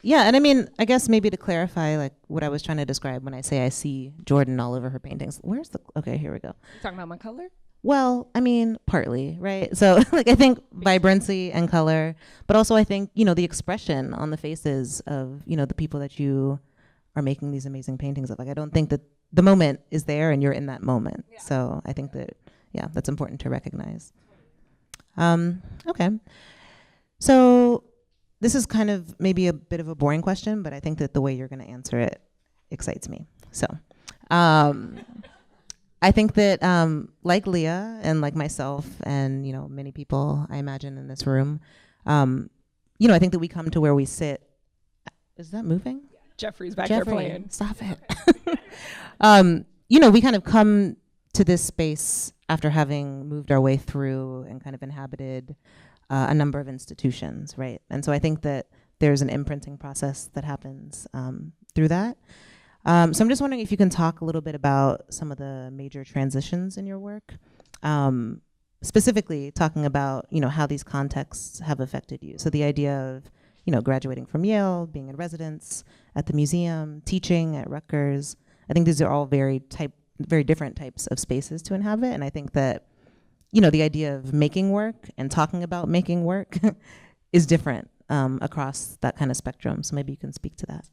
Yeah, and I mean, I guess maybe to clarify, like what I was trying to describe when I say I see Jordyn all over her paintings. Okay, here we go. You talking about my color? Well, I mean, partly, right? So like I think vibrancy and color, but also I think, the expression on the faces of, the people that you are making these amazing paintings of. Like, I don't think that the moment is there and you're in that moment. Yeah. So I think that, that's important to recognize. Okay. So this is kind of maybe a bit of a boring question, but I think that the way you're going to answer it excites me. So I think that like Lea and like myself and, many people I imagine in this room, I think that we come to where we sit. Is that moving? Jeffrey's back there playing. Stop it. We kind of come to this space after having moved our way through and kind of inhabited a number of institutions, right? And so I think that there's an imprinting process that happens through that. So I'm just wondering if you can talk a little bit about some of the major transitions in your work, specifically talking about, how these contexts have affected you. So the idea of, graduating from Yale, being in residence at the museum, teaching at Rutgers. I think these are all very different types of spaces to inhabit. And I think that, the idea of making work and talking about making work is different across that kind of spectrum. So maybe you can speak to that.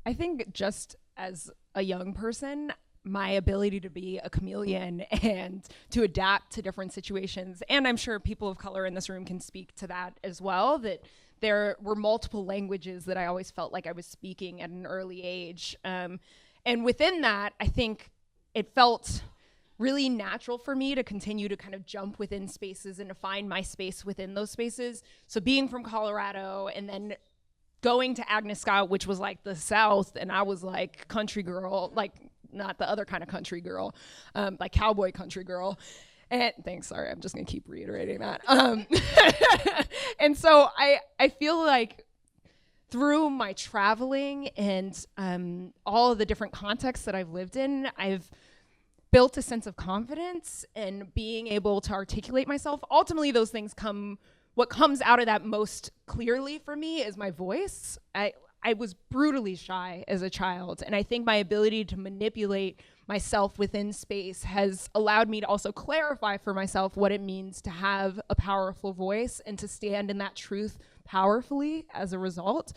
I think just as a young person, my ability to be a chameleon and to adapt to different situations, and I'm sure people of color in this room can speak to that as well, that there were multiple languages that I always felt like I was speaking at an early age. And within that, I think it felt really natural for me to continue to kind of jump within spaces and to find my space within those spaces. So being from Colorado and then going to Agnes Scott, which was like the South, and I was like country girl, like not the other kind of country girl, like cowboy country girl. And thanks, sorry, I'm just gonna keep reiterating that. And so I feel like through my traveling and all of the different contexts that I've lived in, I've built a sense of confidence and being able to articulate myself. Ultimately, those things what comes out of that most clearly for me is my voice. I was brutally shy as a child, and I think my ability to manipulate myself within space has allowed me to also clarify for myself what it means to have a powerful voice and to stand in that truth powerfully as a result.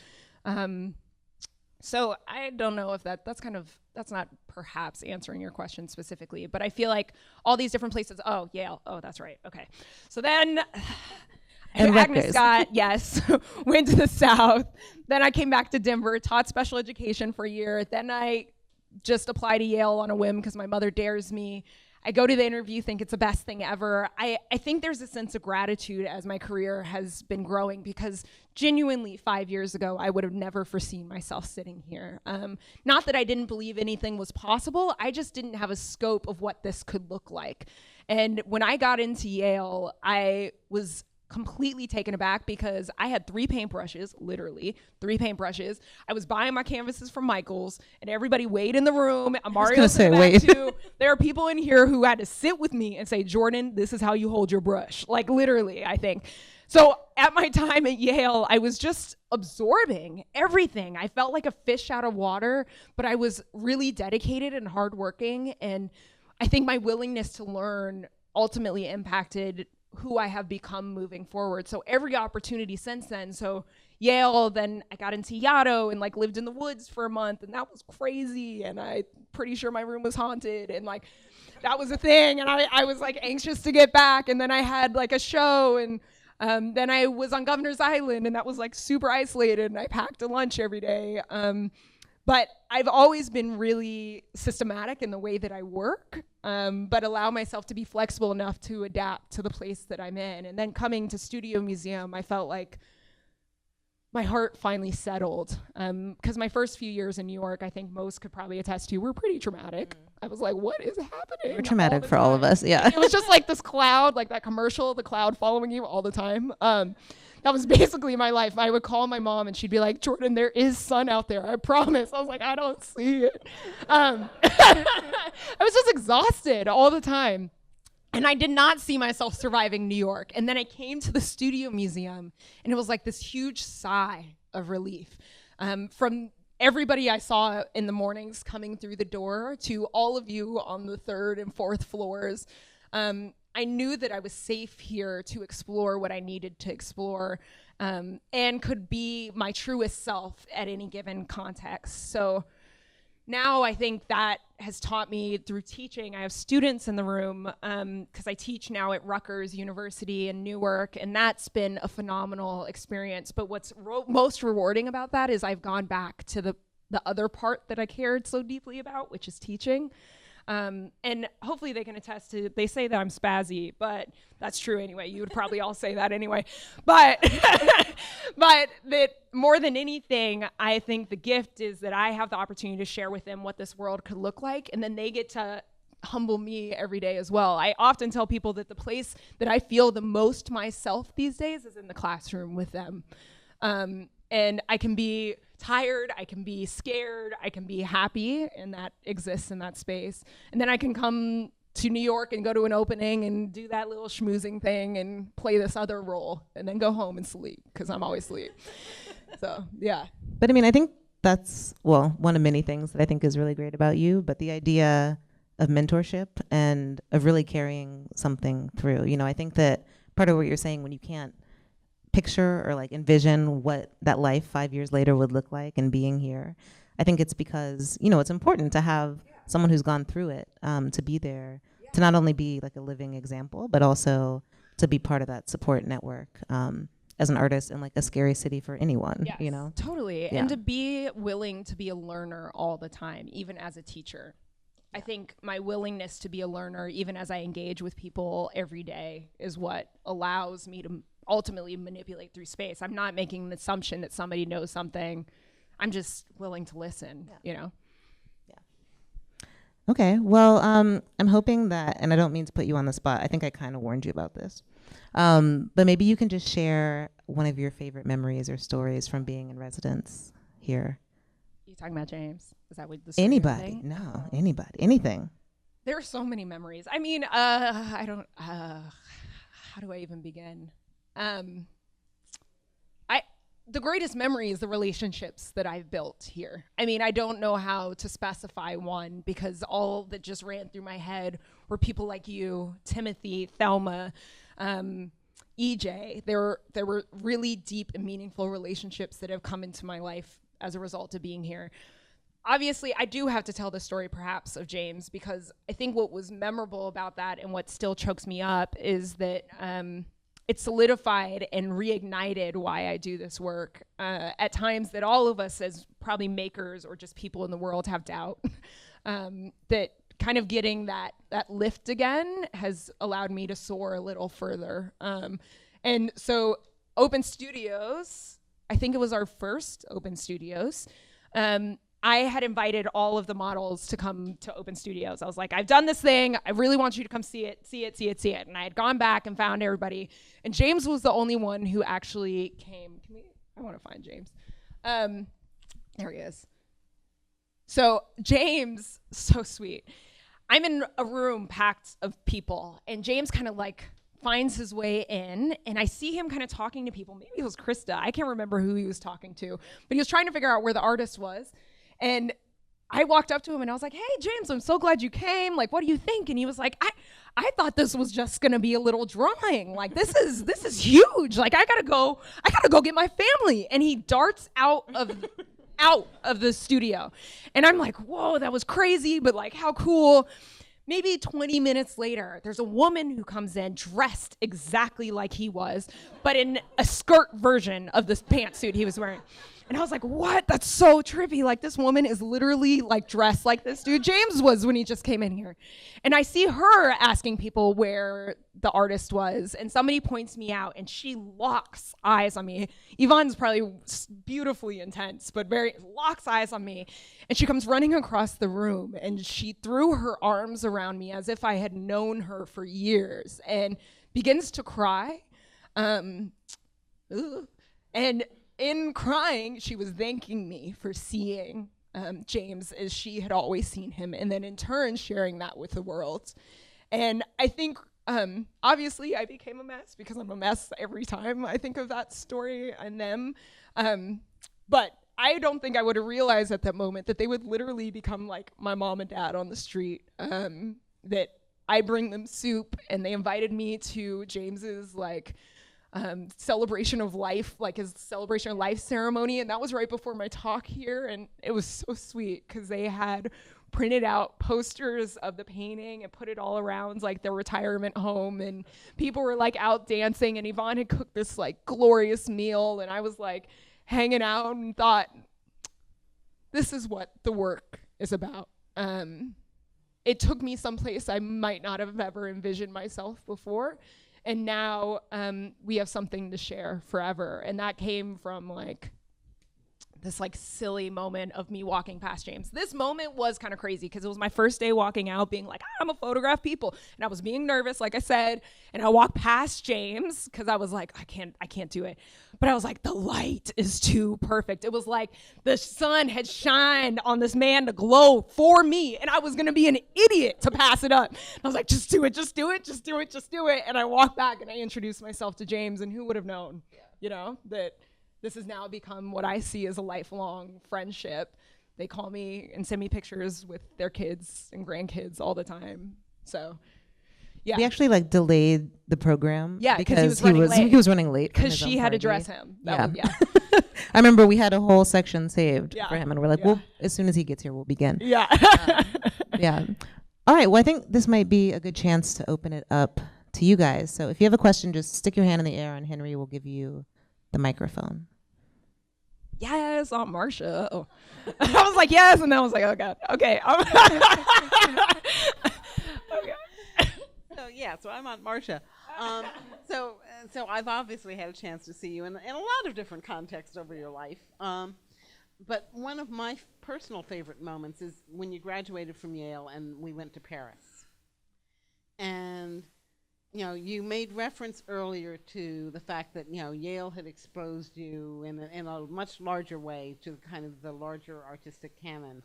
So I don't know if that's not perhaps answering your question specifically, but I feel like all these different places, Yale, that's right, okay. So then Agnes Scott, yes, went to the South. Then I came back to Denver, taught special education for a year. Then I just applied to Yale on a whim because my mother dares me. I go to the interview, think it's the best thing ever. I think there's a sense of gratitude as my career has been growing, because genuinely 5 years ago, I would have never foreseen myself sitting here. Not that I didn't believe anything was possible, I just didn't have a scope of what this could look like. And when I got into Yale, I was completely taken aback because I had 3 paintbrushes, literally 3 paintbrushes. I was buying my canvases from Michael's, and everybody weighed in the room. Mario's in the back too. There are people in here who had to sit with me and say, Jordyn, this is how you hold your brush. Like literally, I think. So at my time at Yale, I was just absorbing everything. I felt like a fish out of water, but I was really dedicated and hardworking. And I think my willingness to learn ultimately impacted who I have become moving forward. So every opportunity since then. So Yale, then I got into Yaddo and like lived in the woods for a month, and that was crazy. And I'm pretty sure my room was haunted, and like that was a thing. And I was like anxious to get back. And then I had like a show, and then I was on Governor's Island, and that was like super isolated, and I packed a lunch every day. But I've always been really systematic in the way that I work, but allow myself to be flexible enough to adapt to the place that I'm in. And then coming to Studio Museum, I felt like my heart finally settled. Because my first few years in New York, I think most could probably attest to, were pretty traumatic. I was like, what is happening? We're traumatic for all of us, yeah. It was just like this cloud, like that commercial, the cloud following you all the time. That was basically my life. I would call my mom and she'd be like, Jordyn, there is sun out there, I promise. I was like, I don't see it. I was just exhausted all the time. And I did not see myself surviving New York. And then I came to the Studio Museum, and it was like this huge sigh of relief. From everybody I saw in the mornings coming through the door to all of you on the 3rd and 4th floors, I knew that I was safe here to explore what I needed to explore, and could be my truest self at any given context. So now I think that has taught me through teaching. I have students in the room because I teach now at Rutgers University in Newark, and that's been a phenomenal experience. But what's most rewarding about that is I've gone back to the other part that I cared so deeply about, which is teaching. And hopefully they can attest to, they say that I'm spazzy, but that's true anyway. You would probably all say that anyway. But, but that more than anything, I think the gift is that I have the opportunity to share with them what this world could look like, and then they get to humble me every day as well. I often tell people that the place that I feel the most myself these days is in the classroom with them. And I can be tired, I can be scared, I can be happy, and that exists in that space. And then I can come to New York and go to an opening and do that little schmoozing thing and play this other role, and then go home and sleep, because I'm always asleep. So, yeah. But I mean, I think that's, well, one of many things that I think is really great about you, but the idea of mentorship and of really carrying something through. You know, I think that part of what you're saying, when you can't picture or like envision what that life 5 years later would look like and being here, I think it's because, you know, it's important to have someone who's gone through it, to be there, to not only be like a living example, but also to be part of that support network as an artist in like a scary city for anyone, Yes, you know? Totally. Yeah. And to be willing to be a learner all the time, even as a teacher. I think my willingness to be a learner, even as I engage with people every day, is what allows me to ultimately manipulate through space. I'm not making the assumption that somebody knows something. I'm just willing to listen, you know? Okay, well, I'm hoping that, and I don't mean to put you on the spot, I think I kind of warned you about this, but maybe you can just share one of your favorite memories or stories from being in residence here. You talking about James? Is that what the Anybody, no, anybody, anything. There are so many memories. I mean, how do I even begin? The greatest memory is the relationships that I've built here. I mean, I don't know how to specify one because all that just ran through my head were people like you, Timothy, Thelma, EJ. There were really deep and meaningful relationships that have come into my life as a result of being here. Obviously, I do have to tell the story perhaps of James because I think what was memorable about that and what still chokes me up is that it solidified and reignited why I do this work at times that all of us as probably makers or just people in the world have doubt. That kind of getting that lift again has allowed me to soar a little further. And so Open Studios, I think it was our first Open Studios, I had invited all of the models to come to Open Studios. I was like, I've done this thing. I really want you to come see it. And I had gone back and found everybody. And James was the only one who actually came. I want to find James. There he is. So James, so sweet. I'm in a room packed of people. And James kind of like finds his way in. And I see him kind of talking to people. Maybe it was Krista. I can't remember who he was talking to. But he was trying to figure out where the artist was. And I walked up to him and I was like, hey, James, I'm so glad you came. Like, what do you think? And he was like, I thought this was just going to be a little drawing. Like, this is huge. Like, I gotta go get my family. And he darts out of the studio. And I'm like, whoa, that was crazy, but like, how cool. Maybe 20 minutes later, there's a woman who comes in dressed exactly like he was, but in a skirt version of this pantsuit he was wearing. And I was like, what? That's so trippy. Like, this woman is literally like dressed like this dude James was when he just came in here. And I see her asking people where the artist was, and somebody points me out, and she locks eyes on me. Yvonne's probably beautifully intense, but locks eyes on me. And she comes running across the room, and she threw her arms around me as if I had known her for years, and begins to cry. And in crying, she was thanking me for seeing James as she had always seen him, and then in turn sharing that with the world. And I think, obviously, I became a mess because I'm a mess every time I think of that story and them. But I don't think I would have realized at that moment that they would literally become like my mom and dad on the street, that I bring them soup, and they invited me to James's like celebration of life, like his celebration of life ceremony, and that was right before my talk here, and it was so sweet because they had printed out posters of the painting and put it all around like their retirement home, and people were like out dancing, and Yvonne had cooked this like glorious meal, and I was like hanging out and thought, this is what the work is about. It took me someplace I might not have ever envisioned myself before. And now we have something to share forever. And that came from like this like silly moment of me walking past James. This moment was kind of crazy because it was my first day walking out being like, I'm gonna photograph people. And I was being nervous, like I said, and I walked past James because I was like, I can't do it. But I was like, the light is too perfect. It was like the sun had shined on this man to glow for me, and I was gonna be an idiot to pass it up. And I was like, just do it. And I walked back and I introduced myself to James, and who would have known, you know, that this has now become what I see as a lifelong friendship. They call me and send me pictures with their kids and grandkids all the time. So, yeah. We actually like delayed the program. Yeah, because he was running late. Because she had to dress him. I remember we had a whole section saved for him, and we're like, well, as soon as he gets here, we'll begin. Yeah. Yeah. All right. Well, I think this might be a good chance to open it up to you guys. So if you have a question, just stick your hand in the air, and Henry will give you the microphone. Yes, Aunt Marcia. Oh. I was like, yes, and then I was like, oh God, okay. Okay. So I'm Aunt Marcia. So I've obviously had a chance to see you in a lot of different contexts over your life. But one of my personal favorite moments is when you graduated from Yale and we went to Paris. And you know, you made reference earlier to the fact that, you know, Yale had exposed you in a much larger way to kind of the larger artistic canon.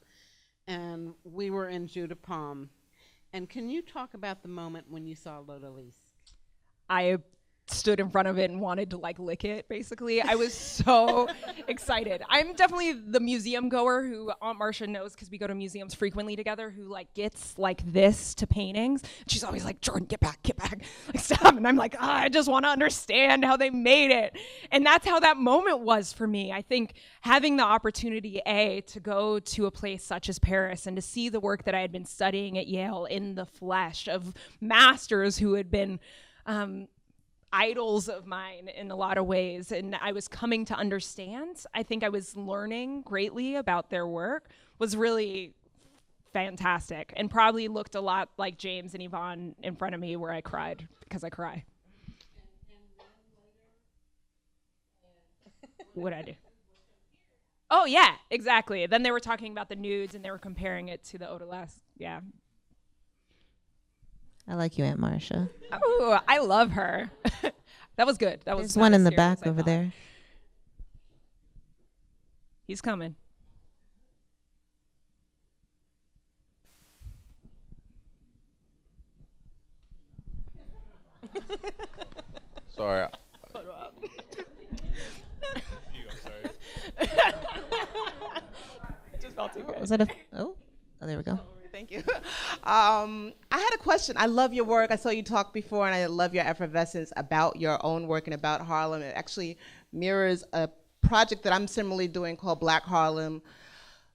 And we were in Jeu de Paume. And can you talk about the moment when you saw L'Odelise? I stood in front of it and wanted to like lick it, basically. I was so excited. I'm definitely the museum goer who Aunt Marcia knows, because we go to museums frequently together, who like gets like this to paintings. She's always like, Jordan, get back, like stop. And I'm like, I just want to understand how they made it. And that's how that moment was for me. I think having the opportunity, to go to a place such as Paris and to see the work that I had been studying at Yale in the flesh of masters who had been idols of mine in a lot of ways, and I was coming to understand. I think I was learning greatly about their work, was really fantastic, and probably looked a lot like James and Yvonne in front of me, where I cried because I cry. What'd I do? Oh yeah, exactly. Then they were talking about the nudes and they were comparing it to the Odalisque. Yeah. I like you, Aunt Marcia. Oh, I love her. That was good. That was There's one not in as the serious back as I over thought. there. He's coming. Sorry. Just felt too good. Was that a? Oh, there we go. Thank you. I had a question. I love your work. I saw you talk before, and I love your effervescence about your own work and about Harlem. It actually mirrors a project that I'm similarly doing called Black Harlem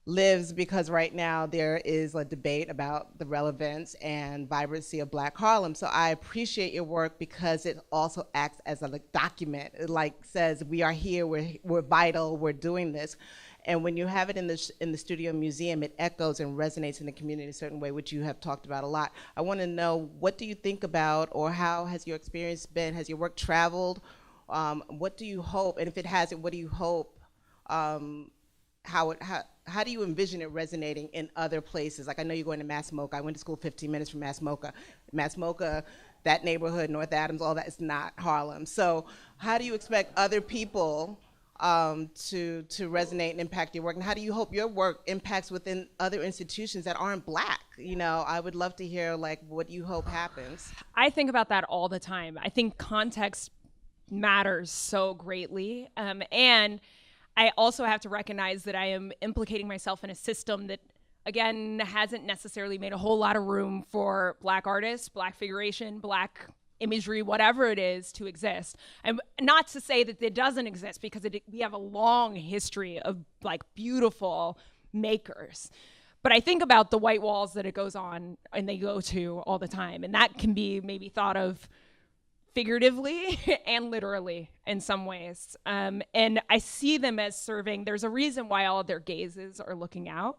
Lives, because right now there is a debate about the relevance and vibrancy of Black Harlem. So I appreciate your work because it also acts as a document. It says we are here, we're vital, we're doing this. And when you have it in the studio museum, it echoes and resonates in the community in a certain way, which you have talked about a lot. I want to know, what do you think about, or how has your experience been? Has your work traveled? What do you hope, and if it hasn't, what do you hope? How do you envision it resonating in other places? Like, I know you're going to Mass MoCA. I went to school 15 minutes from Mass MoCA. Mass MoCA, that neighborhood, North Adams, all that is not Harlem. So how do you expect other people to resonate and impact your work? And how do you hope your work impacts within other institutions that aren't Black? You know, I would love to hear what you hope happens. I think about that all the time. I think context matters so greatly. And I also have to recognize that I am implicating myself in a system that, again, hasn't necessarily made a whole lot of room for Black artists, Black figuration, Black imagery, whatever it is, to exist. And not to say that it doesn't exist, because we have a long history of beautiful makers. But I think about the white walls that it goes on and they go to all the time. And that can be maybe thought of figuratively and literally in some ways. And I see them as serving, there's a reason why all of their gazes are looking out,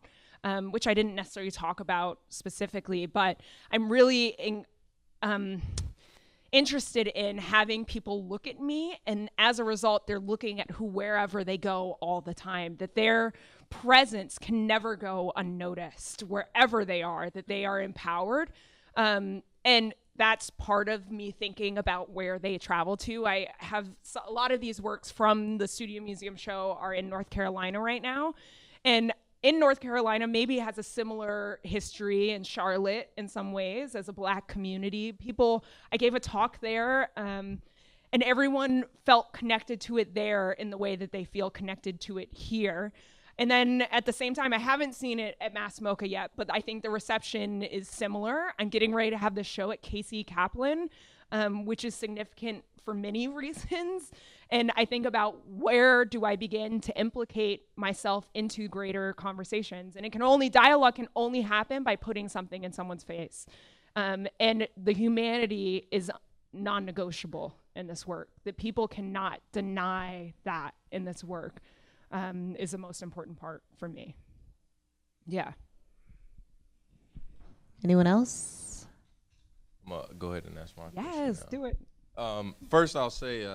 which I didn't necessarily talk about specifically, but I'm really interested in having people look at me, and as a result, they're looking at wherever they go all the time, that their presence can never go unnoticed wherever they are, that they are empowered. And that's part of me thinking about where they travel to. I have a lot of these works from the Studio Museum show are in North Carolina right now. And in North Carolina, maybe has a similar history in Charlotte in some ways as a Black community. I gave a talk there, and everyone felt connected to it there in the way that they feel connected to it here. And then at the same time, I haven't seen it at Mass MoCA yet, but I think the reception is similar. I'm getting ready to have the show at Casey Kaplan, which is significant for many reasons. And I think about, where do I begin to implicate myself into greater conversations? And dialogue can only happen by putting something in someone's face. And the humanity is non-negotiable in this work, that people cannot deny that in this work. Is the most important part for me. Yeah. Anyone else? I'm gonna go ahead and ask my question. Yes, do it. First, I'll say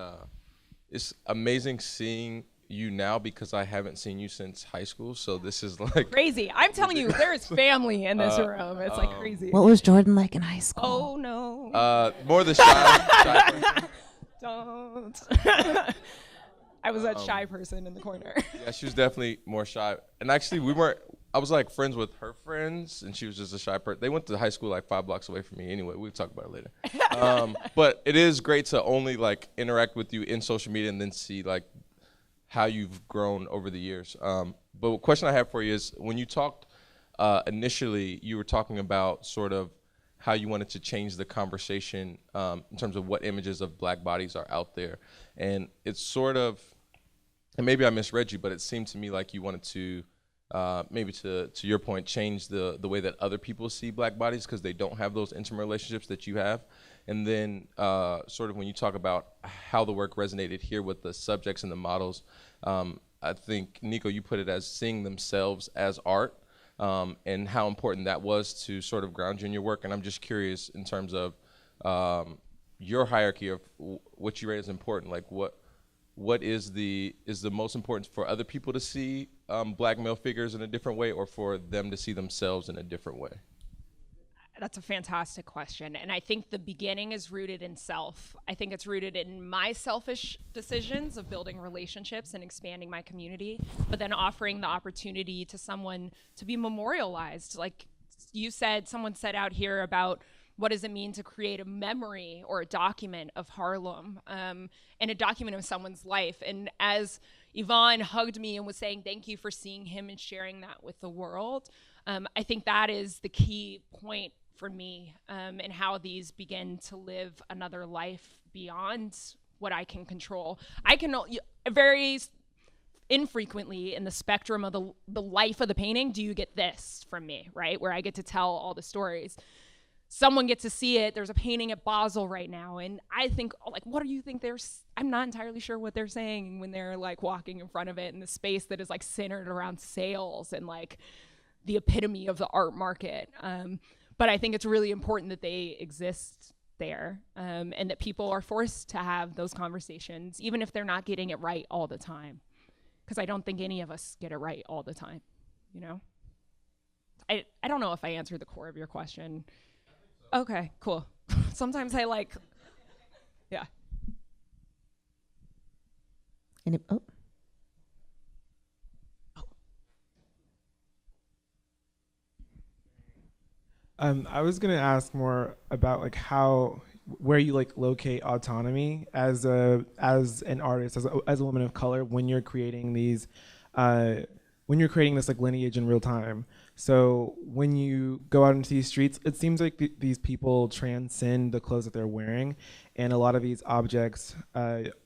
it's amazing seeing you now, because I haven't seen you since high school. So this is Crazy. I'm telling you, there is family in this room. It's crazy. What was Jordan like in high school? Oh no. More the shy person. Don't. I was that shy person in the corner. Yeah, she was definitely more shy. And actually, I was like friends with her friends, and she was just a shy person. They went to high school like 5 blocks away from me. Anyway, we'll talk about it later. But it is great to only like interact with you in social media and then see like how you've grown over the years. But a question I have for you is, when you talked initially, you were talking about sort of how you wanted to change the conversation in terms of what images of black bodies are out there. And it's sort of, and maybe I misread you, but it seemed to me like you wanted to, maybe to your point, change the way that other people see black bodies because they don't have those intimate relationships that you have. And then sort of when you talk about how the work resonated here with the subjects and the models, I think, Nico, you put it as seeing themselves as art, and how important that was to sort of ground you in your work. And I'm just curious in terms of your hierarchy of what you rate as important, like what is the most important for other people to see black male figures in a different way, or for them to see themselves in a different way? That's a fantastic question. And I think the beginning is rooted in self. I think it's rooted in my selfish decisions of building relationships and expanding my community, but then offering the opportunity to someone to be memorialized. Like you said, someone said out here about what does it mean to create a memory or a document of Harlem, and a document of someone's life. And as Yvonne hugged me and was saying thank you for seeing him and sharing that with the world, I think that is the key point for me, and how these begin to live another life beyond what I can control. I can very infrequently in the spectrum of the life of the painting, do you get this from me, right? Where I get to tell all the stories. Someone gets to see it. There's a painting at Basel right now, and I think, like, what do you think I'm not entirely sure what they're saying when they're like walking in front of it in the space that is like centered around sales and like the epitome of the art market. But I think it's really important that they exist there, and that people are forced to have those conversations, even if they're not getting it right all the time. Because I don't think any of us get it right all the time, you know? I don't know if I answered the core of your question. Okay, cool. Sometimes I like, yeah. I was gonna ask more about like where you like locate autonomy as an artist, as a woman of color, when you're creating these, when you're creating this like lineage in real time. So when you go out into these streets, it seems like these people transcend the clothes that they're wearing, and a lot of these objects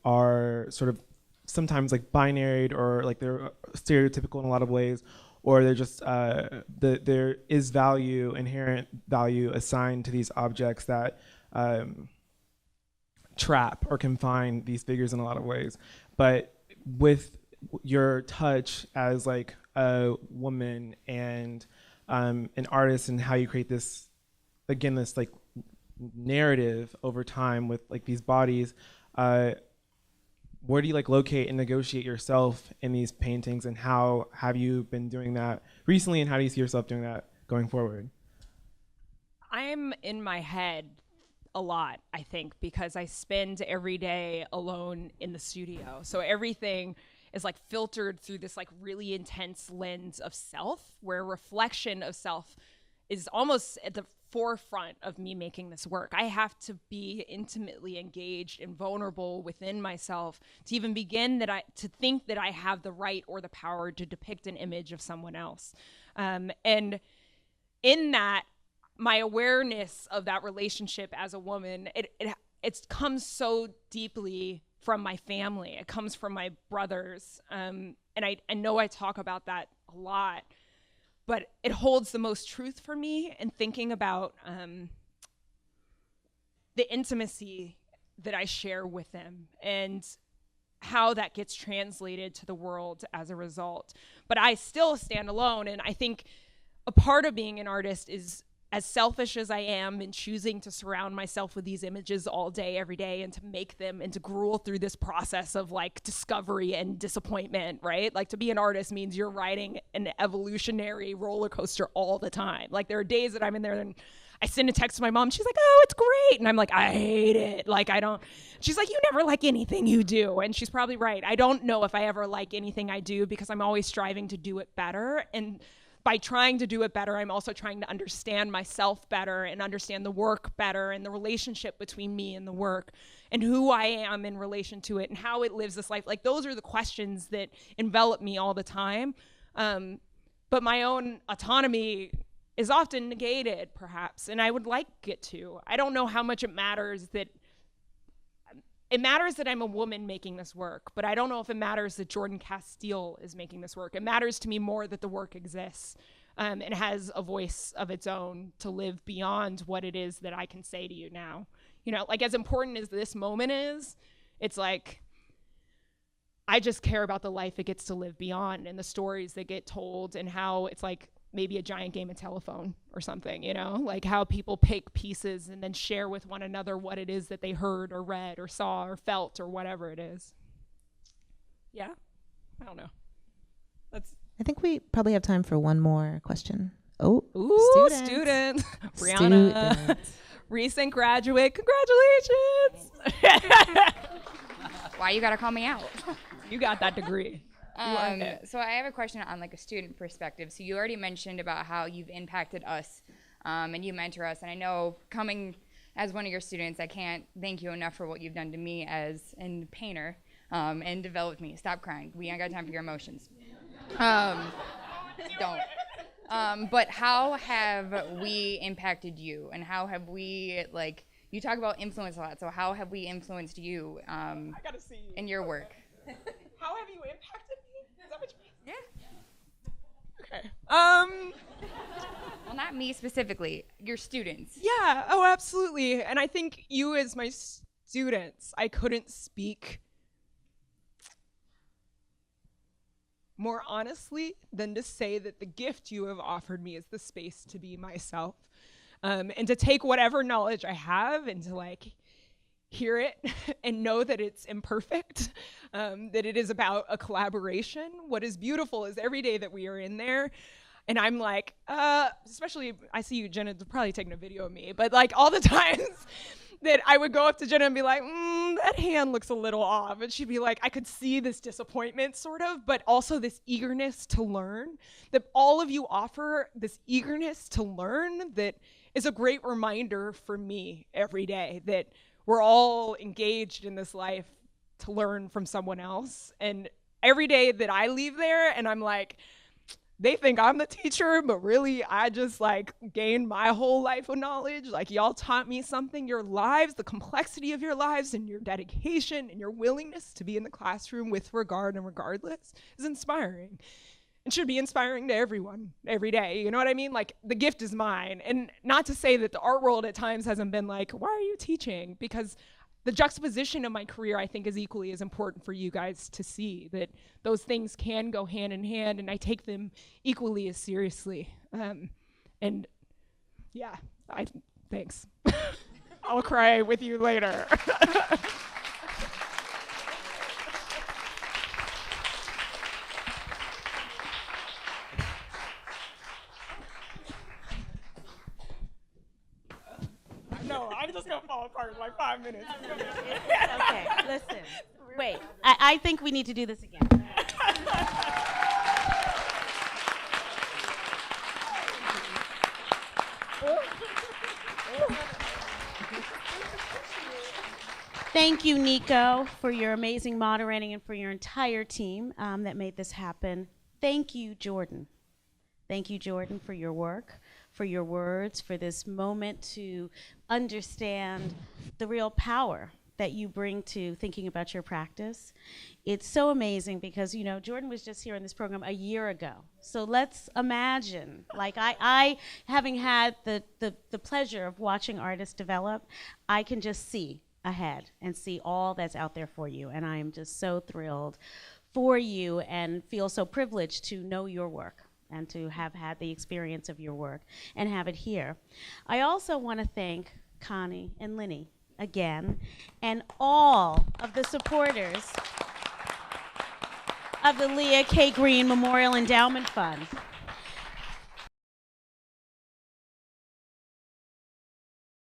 are sort of sometimes like binary, or like they're stereotypical in a lot of ways, or they're just there is inherent value assigned to these objects that trap or confine these figures in a lot of ways. But with your touch as like a woman and an artist, and how you create this, again, this like narrative over time with like these bodies, where do you like locate and negotiate yourself in these paintings, and how have you been doing that recently, and how do you see yourself doing that going forward? I'm in my head a lot, I think, because I spend every day alone in the studio. So everything is like filtered through this like really intense lens of self, where reflection of self is almost at the forefront of me making this work. I have to be intimately engaged and vulnerable within myself to even begin to think that I have the right or the power to depict an image of someone else. And in that, my awareness of that relationship as a woman, it comes so deeply from my family. It comes from my brothers. And I know I talk about that a lot, but it holds the most truth for me in thinking about the intimacy that I share with them and how that gets translated to the world as a result. But I still stand alone, and I think a part of being an artist is, as selfish as I am in choosing to surround myself with these images all day, every day, and to make them and to gruel through this process of like discovery and disappointment, right? Like, to be an artist means you're riding an evolutionary roller coaster all the time. Like, there are days that I'm in there and I send a text to my mom. She's like, oh, it's great. And I'm like, I hate it. Like, she's like, you never like anything you do. And she's probably right. I don't know if I ever like anything I do, because I'm always striving to do it better. And by trying to do it better, I'm also trying to understand myself better and understand the work better and the relationship between me and the work and who I am in relation to it and how it lives this life. Like, those are the questions that envelop me all the time. But my own autonomy is often negated, perhaps, and I would like it to. I don't know how much it matters that I'm a woman making this work, but I don't know if it matters that Jordan Castile is making this work. It matters to me more that the work exists and has a voice of its own to live beyond what it is that I can say to you now. You know, like, as important as this moment is, it's like, I just care about the life it gets to live beyond and the stories that get told and how it's like maybe a giant game of telephone or something, you know, like how people pick pieces and then share with one another what it is that they heard or read or saw or felt or whatever it is. Yeah? I don't know. I think we probably have time for one more question. Oh, ooh, student. Brianna, Student. Recent graduate. Congratulations. Why you gotta call me out? You got that degree. So I have a question on like a student perspective. So you already mentioned about how you've impacted us and you mentor us. And I know, coming as one of your students, I can't thank you enough for what you've done to me as a painter and developed me. Stop crying. We ain't got time for your emotions. Don't. But how have we impacted you? And how have we, like, you talk about influence a lot. So how have we influenced you I gotta see you. in your work? How have you impacted me? Is that what you Yeah. Okay. Well, not me specifically, your students. Yeah, oh, absolutely. And I think you as my students, I couldn't speak more honestly than to say that the gift you have offered me is the space to be myself, and to take whatever knowledge I have and to, like, hear it and know that it's imperfect, that it is about a collaboration. What is beautiful is every day that we are in there, and I'm like, especially, I see you, Jenna's probably taking a video of me, but like all the times that I would go up to Jenna and be like, that hand looks a little off. And she'd be like, I could see this disappointment sort of, but also this eagerness to learn, that all of you offer this eagerness to learn that is a great reminder for me every day that we're all engaged in this life to learn from someone else. And every day that I leave there and I'm like, they think I'm the teacher, but really I just like gained my whole life of knowledge. Like, y'all taught me something. Your lives, the complexity of your lives and your dedication and your willingness to be in the classroom with regard and regardless is inspiring. And should be inspiring to everyone every day. You know what I mean? Like, the gift is mine. And not to say that the art world at times hasn't been like, why are you teaching? Because the juxtaposition of my career, I think, is equally as important for you guys to see, that those things can go hand in hand, and I take them equally as seriously. And yeah, thanks. I'll cry with you later. No, I'm just gonna fall apart in like 5 minutes. Okay, listen. Wait, I think we need to do this again. Thank you, Nico, for your amazing moderating and for your entire team that made this happen. Thank you, Jordan. Thank you, Jordan, for your work, for your words, for this moment to understand the real power that you bring to thinking about your practice. It's so amazing because, you know, Jordan was just here in this program a year ago. So let's imagine, like I having had the pleasure of watching artists develop, I can just see ahead and see all that's out there for you. And I am just so thrilled for you and feel so privileged to know your work and to have had the experience of your work and have it here. I also want to thank Connie and Linny again, and all of the supporters of the Lea K. Green Memorial Endowment Fund.